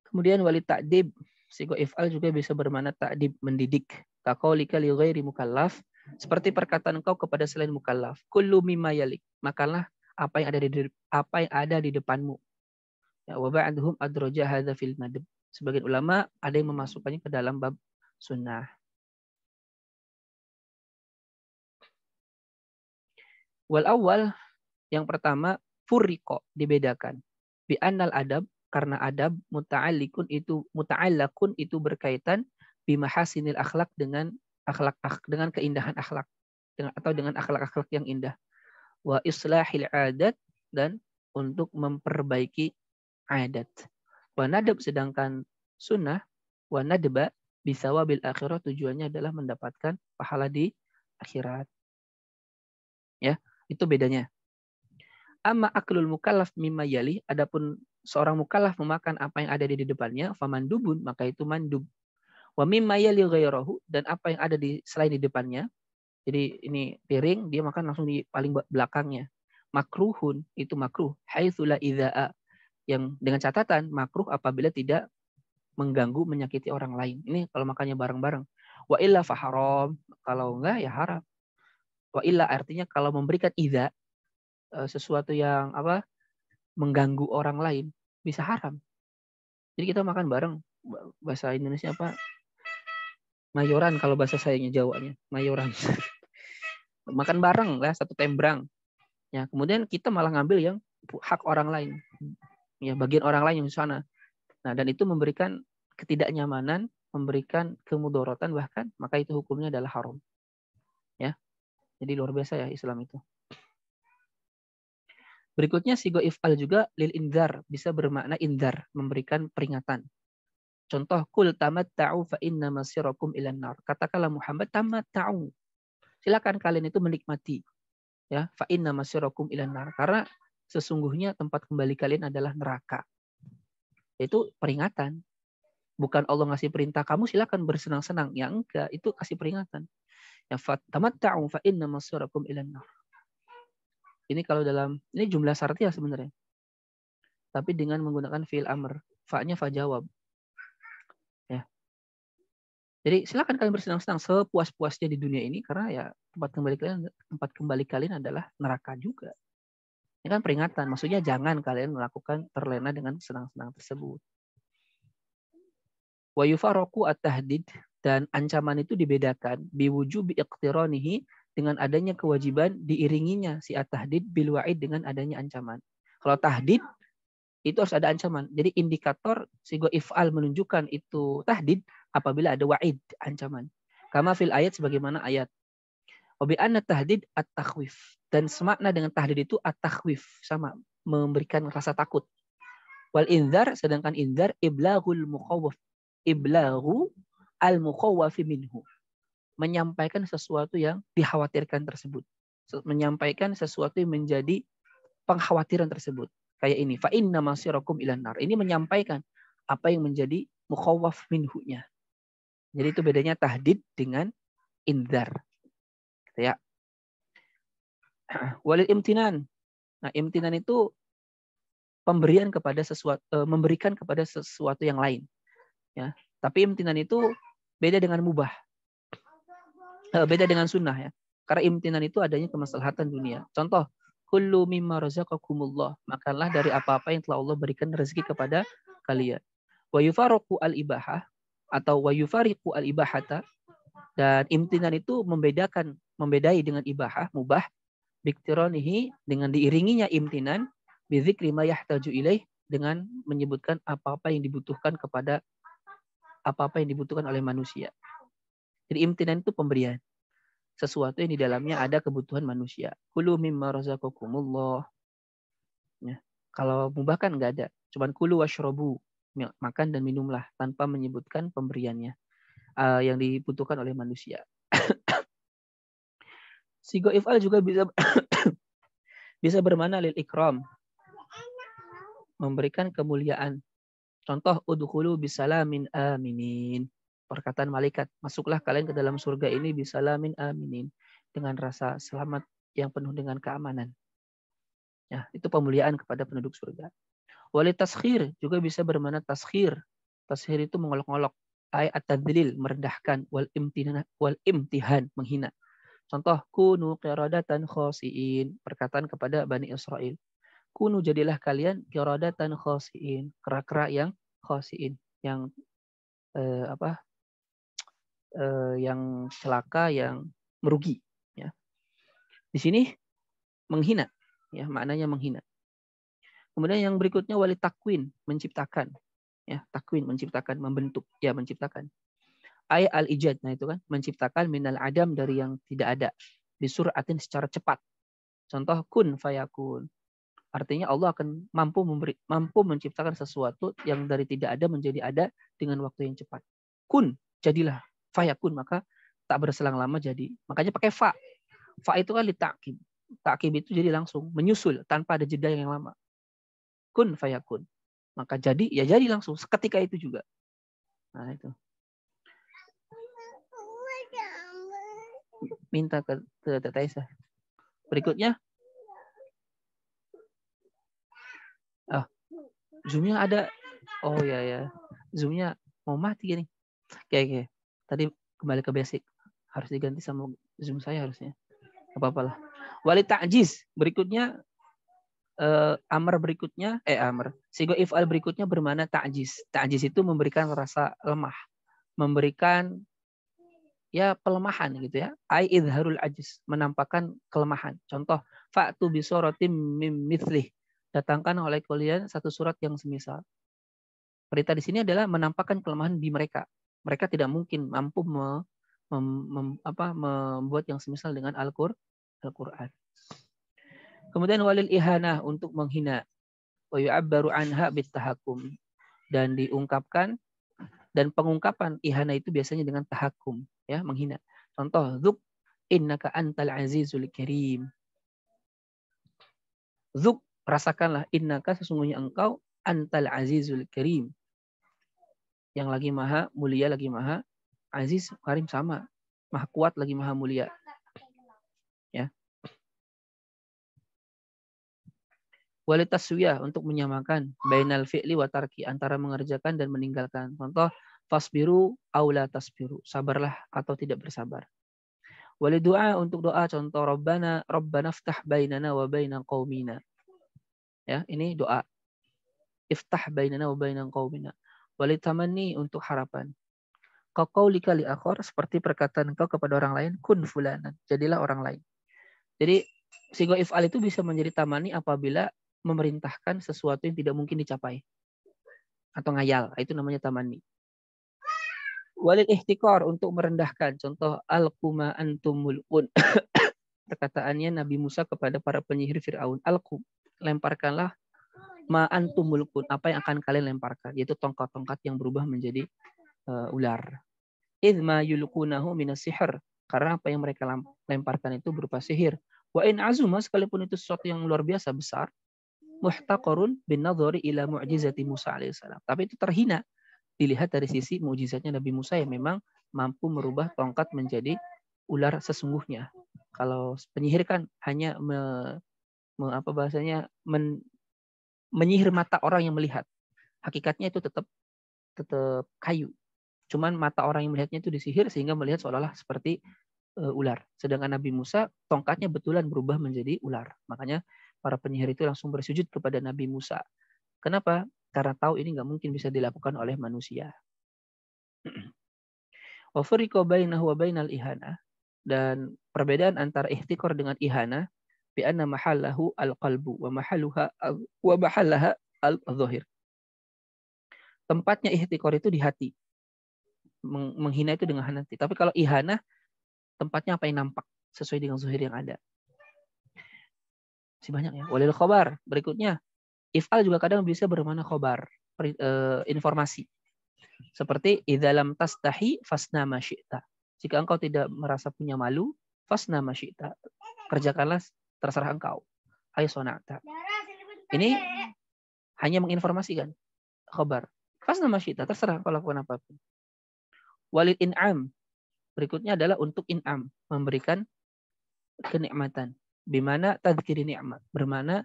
Kemudian walid ta'dib, sigo if'al juga bisa bermakna ta'dib, mendidik. Kaqaulika li ghairi mukallaf, seperti perkataan engkau kepada selain mukallaf. Kullu mimma yalik, makanlah apa yang ada di depanmu. Ya, wa ba'duhum adraja hadza fil nadb. Sebagian ulama ada yang memasukkannya ke dalam bab sunnah. Wal awal, yang pertama, furriqo, dibedakan. Bi annal adab, karena adab muta'alliqun itu berkaitan bi mahasinil akhlak, dengan keindahan akhlak, atau dengan akhlak-akhlak yang indah. Wa islahil adat, dan untuk memperbaiki adat. Wa nadab, sedangkan sunnah, wa nadba bisawabil akhirat, tujuannya adalah mendapatkan pahala di akhirat. Ya, itu bedanya. Amma aklul mukallaf mimma yali, adapun seorang mukallaf memakan apa yang ada di depannya, famandubun, maka itu mandub. Wa mimma yali ghairahu, dan apa yang ada di selain di depannya. Jadi ini piring, dia makan langsung di paling belakangnya. Makruhun, itu makruh. Haitsu la idza'a, yang dengan catatan makruh apabila tidak mengganggu, menyakiti orang lain. Ini kalau makannya bareng-bareng. Wa illa faharam, kalau enggak ya haram. Wa illa artinya kalau memberikan idza, sesuatu yang mengganggu orang lain, bisa haram. Jadi kita makan bareng, bahasa Indonesia apa? Mayoran kalau bahasa sayanya Jawanya, mayoran. Makan bareng lah, satu tembrang. Ya, kemudian kita malah ngambil yang hak orang lain. Ya, bagian orang lain yang di sana. Nah, dan itu memberikan ketidaknyamanan, memberikan kemudorotan bahkan, maka itu hukumnya adalah haram. Ya. Jadi luar biasa ya Islam itu. Berikutnya sigo if'al juga lil inzar, bisa bermakna inzar, memberikan peringatan. Contoh kul tamatta'u fa inna masirakum ilan nar. Katakanlah Muhammad tamatta'u. Silakan kalian itu menikmati. Ya, fa inna masirakum ilan nar. Karena sesungguhnya tempat kembali kalian adalah neraka. Itu peringatan. Bukan Allah ngasih perintah kamu silakan bersenang-senang. Ya enggak, itu kasih peringatan. Ya tamatta'u fa inna masirakum ilan nar. Ini kalau ini jumlah syartiyah sebenarnya. Tapi dengan menggunakan fi'il amr. Fa-nya fa jawab. Ya. Jadi silakan kalian bersenang-senang sepuas-puasnya di dunia ini karena ya tempat kembali kalian adalah neraka juga. Ini kan peringatan. Maksudnya jangan kalian melakukan terlena dengan senang-senang tersebut. Wa yufaraqu at-tahdid, dan ancaman itu dibedakan biwujubi iqtiranihi, dengan adanya kewajiban diiringinya si at-tahdid bil wa'id, dengan adanya ancaman. Kalau tahdid itu harus ada ancaman. Jadi indikator sigo if'al menunjukkan itu tahdid apabila ada wa'id, ancaman. Kama fil ayat, sebagaimana ayat. Wa bi anna tahdid at-takhwif, dan semakna dengan tahdid itu at-takhwif, sama, memberikan rasa takut. Wal inzar, sedangkan inzar iblaghul mukhawwaf, iblaghu al-mukhawwafi minhu, menyampaikan sesuatu yang dikhawatirkan tersebut, menyampaikan sesuatu yang menjadi pengkhawatiran tersebut. Kayak ini, fa inna masirakum ilan nar. Ini menyampaikan apa yang menjadi mukhawwaf minhu-nya. Jadi itu bedanya tahdid dengan inzar. Ya. Walil imtinan. Nah, imtinan itu pemberian kepada sesuatu, memberikan kepada sesuatu yang lain. Ya. Tapi imtinan itu beda dengan mubah. Beda dengan sunnah ya. Karena imtinan itu adanya kemaslahatan dunia. Contoh, kullu mimma razaqakumullah, makanlah dari apa-apa yang telah Allah berikan rezeki kepada kalian. Wa yufaraqu al-ibahah, atau wa yufariqu al-ibahata, dan imtinan itu membedai dengan ibahah, mubah, biktironihi, dengan diiringinya imtinan, bizikri ma yahtaju ilaih, dengan menyebutkan apa-apa yang dibutuhkan oleh manusia. Jadi imtinan itu pemberian. Sesuatu yang di dalamnya ada kebutuhan manusia. Kulu mimma razaqakumullah. Ya. Kalau mubah kan nggak ada. Cuman kulu washrobu. Makan dan minumlah. Tanpa menyebutkan pemberiannya. Yang dibutuhkan oleh manusia. Sigo if'al juga bisa bermakna lil ikram. Memberikan kemuliaan. Contoh, udkhulu bisalamin aminin. Perkataan malaikat, masuklah kalian ke dalam surga ini bisalamin aminin, dengan rasa selamat yang penuh dengan keamanan. Ya, itu pemuliaan kepada penduduk surga. Wali taskhir juga bisa bermakna taskhir. Taskhir itu mengolok-olok. Ay at-tadlil, merendahkan. Wal imtihan, menghina. Contoh, kunu qiradatan khasiin. Perkataan kepada Bani Israel. Kunu, jadilah kalian qiradatan khasiin. Kera-kera yang khasiin. Yang yang celaka, yang merugi. Ya. Di sini menghina. Ya, maknanya menghina. Kemudian yang berikutnya wali takwin, menciptakan. Ya, takwin, menciptakan, membentuk. Ya, menciptakan. Ay al-ijad, nah itu kan, menciptakan minal adam, dari yang tidak ada. Bisuratin, secara cepat. Contoh, kun fayakun. Artinya Allah akan mampu menciptakan sesuatu yang dari tidak ada menjadi ada dengan waktu yang cepat. Kun, jadilah. Fayakun, maka tak berselang lama jadi. Makanya pakai fa. Fa itu kan litakib. Ta'kib itu jadi langsung menyusul tanpa ada jeda yang lama. Kun fayakun. Maka jadi ya jadi langsung seketika itu juga. Nah itu. Minta ke Tata Aisyah. Berikutnya. Zoom-nya ada. Oh ya. Zoom-nya mau mati nih. Oke. Tadi kembali ke basic. Harus diganti sama Zoom saya harusnya. Gak apa-apa lah. Wali ta'jiz. Berikutnya amar berikutnya sigo if'al berikutnya bermana ta'jiz. Ta'jiz itu memberikan rasa lemah, memberikan ya pelemahan gitu ya. Ai idharul ajiz, menampakkan kelemahan. Contoh, fa'tu bi suratim mim mithlih. Datangkan oleh kalian satu surat yang semisal. Perintah di sini adalah menampakkan kelemahan di mereka. Mereka tidak mungkin mampu membuat yang semisal dengan Al-Qur'an. Kemudian walil ihanah, untuk menghina. Wa yu'abbaru anha bitahakum, dan diungkapkan, dan pengungkapan ihana itu biasanya dengan tahakum, ya, menghina. Contoh, dzuk innaka antal azizul karim. Dzuk, rasakanlah, innaka, sesungguhnya engkau, antal azizul karim, yang lagi maha mulia, lagi maha aziz, karim sama, maha kuat lagi maha mulia. Ya. Walitaswiyah, untuk menyamakan bainal fi'li wa tarki, antara mengerjakan dan meninggalkan. Contoh, fasbiru aula tasbiru, sabarlah atau tidak bersabar. Walidu'a, untuk doa. Contoh, Rabbana ftah bainana wa baina qaumina. Ya, ini doa. Iftah bainana wa baina qaumina. Walitamanni, untuk harapan. Kaqaulika li akhar, seperti perkataan engkau kepada orang lain, kun fulanan, jadilah orang lain. Jadi sigo if'al itu bisa menjadi tamani apabila memerintahkan sesuatu yang tidak mungkin dicapai atau ngayal, itu namanya tamani. Walil ihtikar, untuk merendahkan. Contoh, alquma antum mulkun. Perkataannya Nabi Musa kepada para penyihir Fir'aun, alqum, lemparkanlah, ma antum mulkun, apa yang akan kalian lemparkan, yaitu tongkat-tongkat yang berubah menjadi ular. Idma yulqunahu minas sihr, karena apa yang mereka lemparkan itu berupa sihir. Wa in azuma, sekalipun itu sesuatu yang luar biasa besar, muhtaqarun bin nadhari ila mu'jizati Musa alaihissalam, tapi itu terhina dilihat dari sisi mukjizatnya Nabi Musa yang memang mampu merubah tongkat menjadi ular sesungguhnya. Kalau penyihir kan hanya menyihir mata orang yang melihat. Hakikatnya itu tetap kayu. Cuman mata orang yang melihatnya itu disihir sehingga melihat seolah-olah seperti ular. Sedangkan Nabi Musa tongkatnya betulan berubah menjadi ular. Makanya para penyihir itu langsung bersujud kepada Nabi Musa. Kenapa? Karena tahu ini nggak mungkin bisa dilakukan oleh manusia. Wa fariqa bainahu wa bainal ihana, dan perbedaan antara ihtikar dengan ihana, bi anna mahallahu al-qalbu wa mahallaha al-dhahir. Tempatnya ihtikar itu di hati. Menghina itu dengan hati. Tapi kalau ihana, tempatnya apa yang nampak sesuai dengan zahir yang ada. Masih banyak ya. Walil khobar, berikutnya. If'al juga kadang bisa bermakna khobar, informasi. Seperti idza lam tastahi fasna ma syi'ta. Jika engkau tidak merasa punya malu, fasna ma syi'ta. Kerjakanlah terserah engkau. Ay sona'ta. Ini hanya menginformasikan khabar. Fasna ma syi'ta, terserah engkau lakukan apapun. Walil in'am, berikutnya adalah untuk in'am, memberikan kenikmatan. Bimana tadzkiri ni'mat, bermana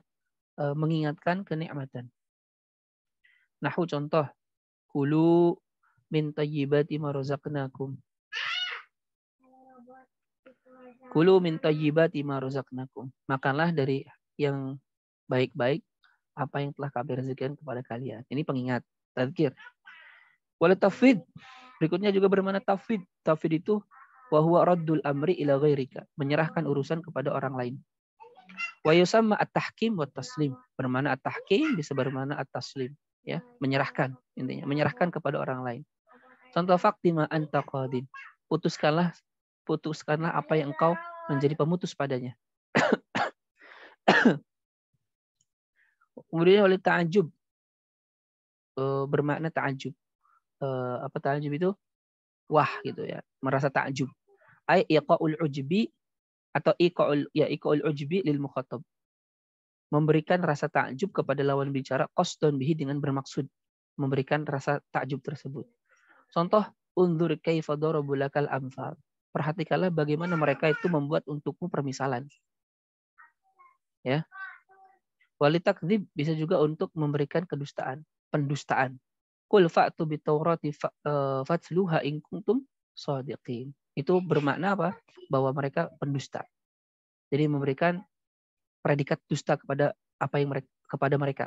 mengingatkan kenikmatan. Nahu, contoh, kulu min tayyibati ma razaqnakum. Kulu min tayyibati ma razaqnakum. Makanlah dari yang baik-baik apa yang telah kami rezekikan kepada kalian. Ini pengingat, tadzkir. Wala tafwid, berikutnya juga bermakna tafwid. Tafwid itu wa huwa raddul amri ila ghairika, menyerahkan urusan kepada orang lain. Wa yusamma at-tahkim wa taslim, bermakna at-tahkim bisa bermakna at-taslim, ya, menyerahkan, intinya menyerahkan kepada orang lain. Contoh, faqtima anta qadin, putuskanlah apa yang engkau menjadi pemutus padanya. Kemudian oleh ta'ajub, bermakna ta'ajub. Apa ta'ajub itu? Wah gitu ya, merasa ta'ajub. Ai iqaul ujbi atau iqa'ul ujbi lil mukhatab. Memberikan rasa takjub kepada lawan bicara qasdan bihi dengan bermaksud memberikan rasa takjub tersebut. Contoh, undur kaifa darabu lakal amsal. Perhatikanlah bagaimana mereka itu membuat untukmu permisalan. Ya. Walitakdzib bisa juga untuk memberikan kedustaan, pendustaan. Qul fa'tu bitaurati fatluha in kuntum shadiqin. Itu bermakna apa? Bahwa mereka pendusta. Jadi memberikan predikat dusta kepada apa yang kepada mereka.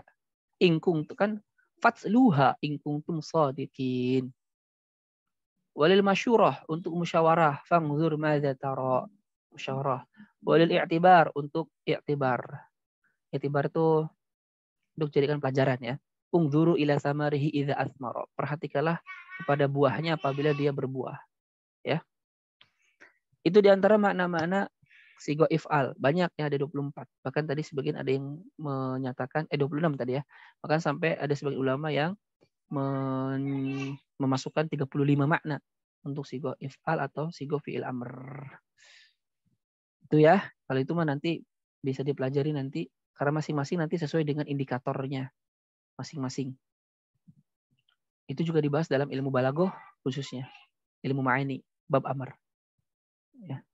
Ingkung itu kan fatluha in kuntum shadiqin. Walil masyurah untuk musyawarah, fangzur madza tara. Musyawarah. Walil i'tibar untuk i'tibar. I'tibar itu untuk jadikan pelajaran ya. Ungzuru ila samarihi idza asmara. Perhatikanlah kepada buahnya apabila dia berbuah. Ya. Itu diantara makna-makna sigo if'al. Banyak ya, ada 24. Bahkan tadi sebagian ada yang menyatakan 26 tadi ya. Bahkan sampai ada sebagian ulama yang memasukkan 35 makna untuk sigo if'al atau sigo fi'il amr. Itu ya. Kalau itu mah nanti bisa dipelajari nanti karena masing-masing nanti sesuai dengan indikatornya masing-masing. Itu juga dibahas dalam ilmu balaghah khususnya. Ilmu ma'ani, bab amr. Ya.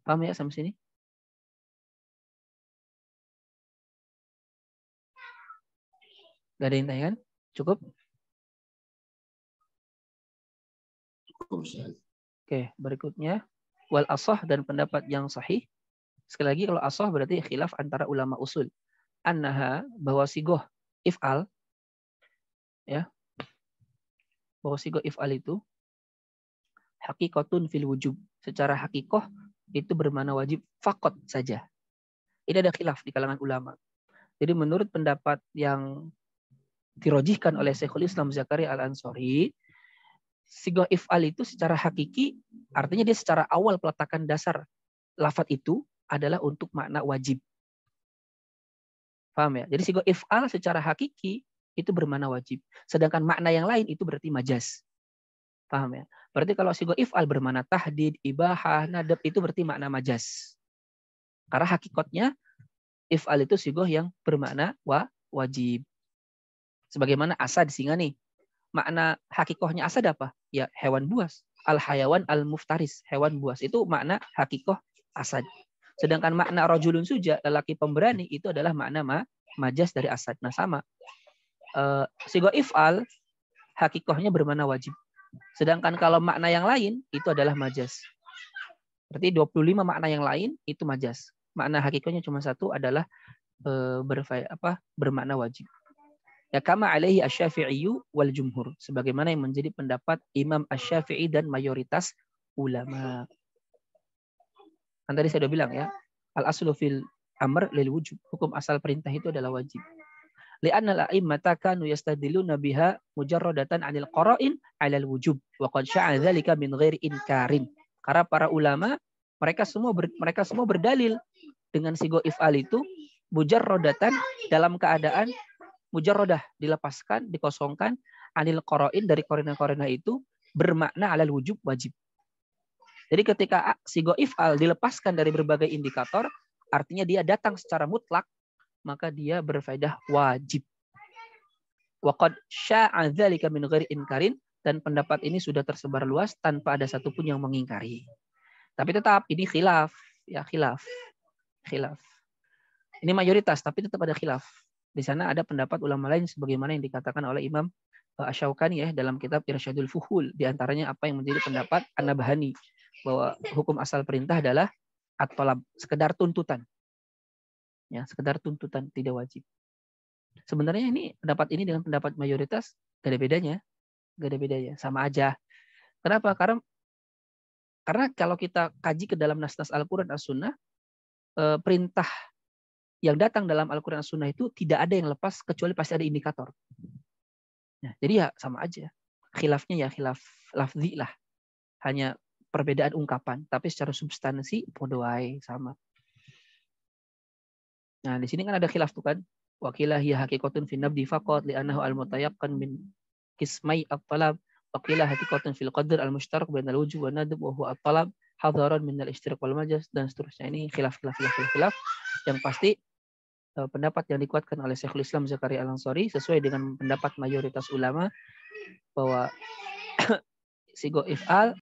Paham ya sampai sini? Gak ada yang tanya kan? Cukup? Oke, berikutnya wal ashah dan pendapat yang sahih. Sekali lagi kalau ashah berarti khilaf antara ulama usul. Annaha bahwa sigoh if'al ya. Bahwa sigoh if'al itu hakikatun fil wujub. Secara hakikoh itu bermakna wajib fakot saja. Ini ada khilaf di kalangan ulama. Jadi menurut pendapat yang dirojihkan oleh Syekhul Islam Zakaria Al-Ansari, sigoh if'al itu secara hakiki, artinya dia secara awal peletakan dasar lafadz itu adalah untuk makna wajib. Paham ya? Jadi sigoh if'al secara hakiki itu bermakna wajib. Sedangkan makna yang lain itu berarti majaz. Paham ya? Berarti kalau sigoh if'al bermakna tahdid, ibahah, nadab itu berarti makna majaz. Karena hakikatnya if'al itu sigoh yang bermakna wajib. Sebagaimana asad singa nih. Makna hakikohnya asad apa? Ya hewan buas. Al-hayawan al-muftaris. Hewan buas. Itu makna hakikoh asad. Sedangkan makna rajulun suja, lelaki pemberani, itu adalah makna majaz dari asad. Nah sama. Sigoh if'al, hakikohnya bermakna wajib. Sedangkan kalau makna yang lain, itu adalah majaz. Berarti 25 makna yang lain, itu majaz. Makna hakikohnya cuma satu adalah bermakna wajib. Ya kama alaihi asy-Syafi'i wal jumhur, sebagaimana yang menjadi pendapat Imam Asy-Syafi'i dan mayoritas ulama. Kan tadi saya sudah bilang ya, al-aslu fil amr lil wujub, hukum asal perintah itu adalah wajib. Li'anna al-a'immata kanu yastadilluna biha mujarradatan 'anil qara'in 'alal wujub wa qad sya'a dzalika min ghairi inkarin. Karena para ulama mereka semua berdalil dengan sigo if'al itu mujarradatan dalam keadaan mujarradah, dilepaskan, dikosongkan, anil qara'in dari korina-korina itu bermakna alal wujub, wajib. Jadi ketika sigo if'al dilepaskan dari berbagai indikator, artinya dia datang secara mutlak, maka dia berfaedah wajib. Wa qad sya'a dzalika min ghairi inkarin, dan pendapat ini sudah tersebar luas tanpa ada satupun yang mengingkari. Tapi tetap ini khilaf, ya khilaf. Ini mayoritas, tapi tetap ada khilaf. Di sana ada pendapat ulama lain sebagaimana yang dikatakan oleh Imam Asy-Syaukani ya dalam kitab Irsyadul Fuhul, di antaranya apa yang menjadi pendapat An-Nabhani bahwa hukum asal perintah adalah at-talab, sekedar tuntutan. Ya, sekedar tuntutan, tidak wajib. Sebenarnya ini pendapat ini dengan pendapat mayoritas gak ada bedanya, sama aja. Kenapa? Karena kalau kita kaji ke dalam nas-nas Al-Qur'an As-Sunnah, perintah yang datang dalam Al-Quran dan Sunnah itu tidak ada yang lepas kecuali pasti ada indikator. Nah, jadi ya sama aja. Khilafnya ya khilaf lafzi lah. Hanya perbedaan ungkapan. Tapi secara substansi podo wae sama. Nah, di sini kan ada khilaf tuh kan. Wakilah hiya haqiqatun fi nabdi faqat li'annahu al-mutayaqqan min qismai at-talab. Wakilah haqiqatun fil qadr al-mushtarak bainal wujub wa nadab wa huwa at-talab hadaran minal istirak wal majaz, dan seterusnya. Ini khilaf. Yang pasti pendapat yang dikuatkan oleh Syekhul Islam Zakaria Al-Ansari sesuai dengan pendapat mayoritas ulama bahwa sigo if'al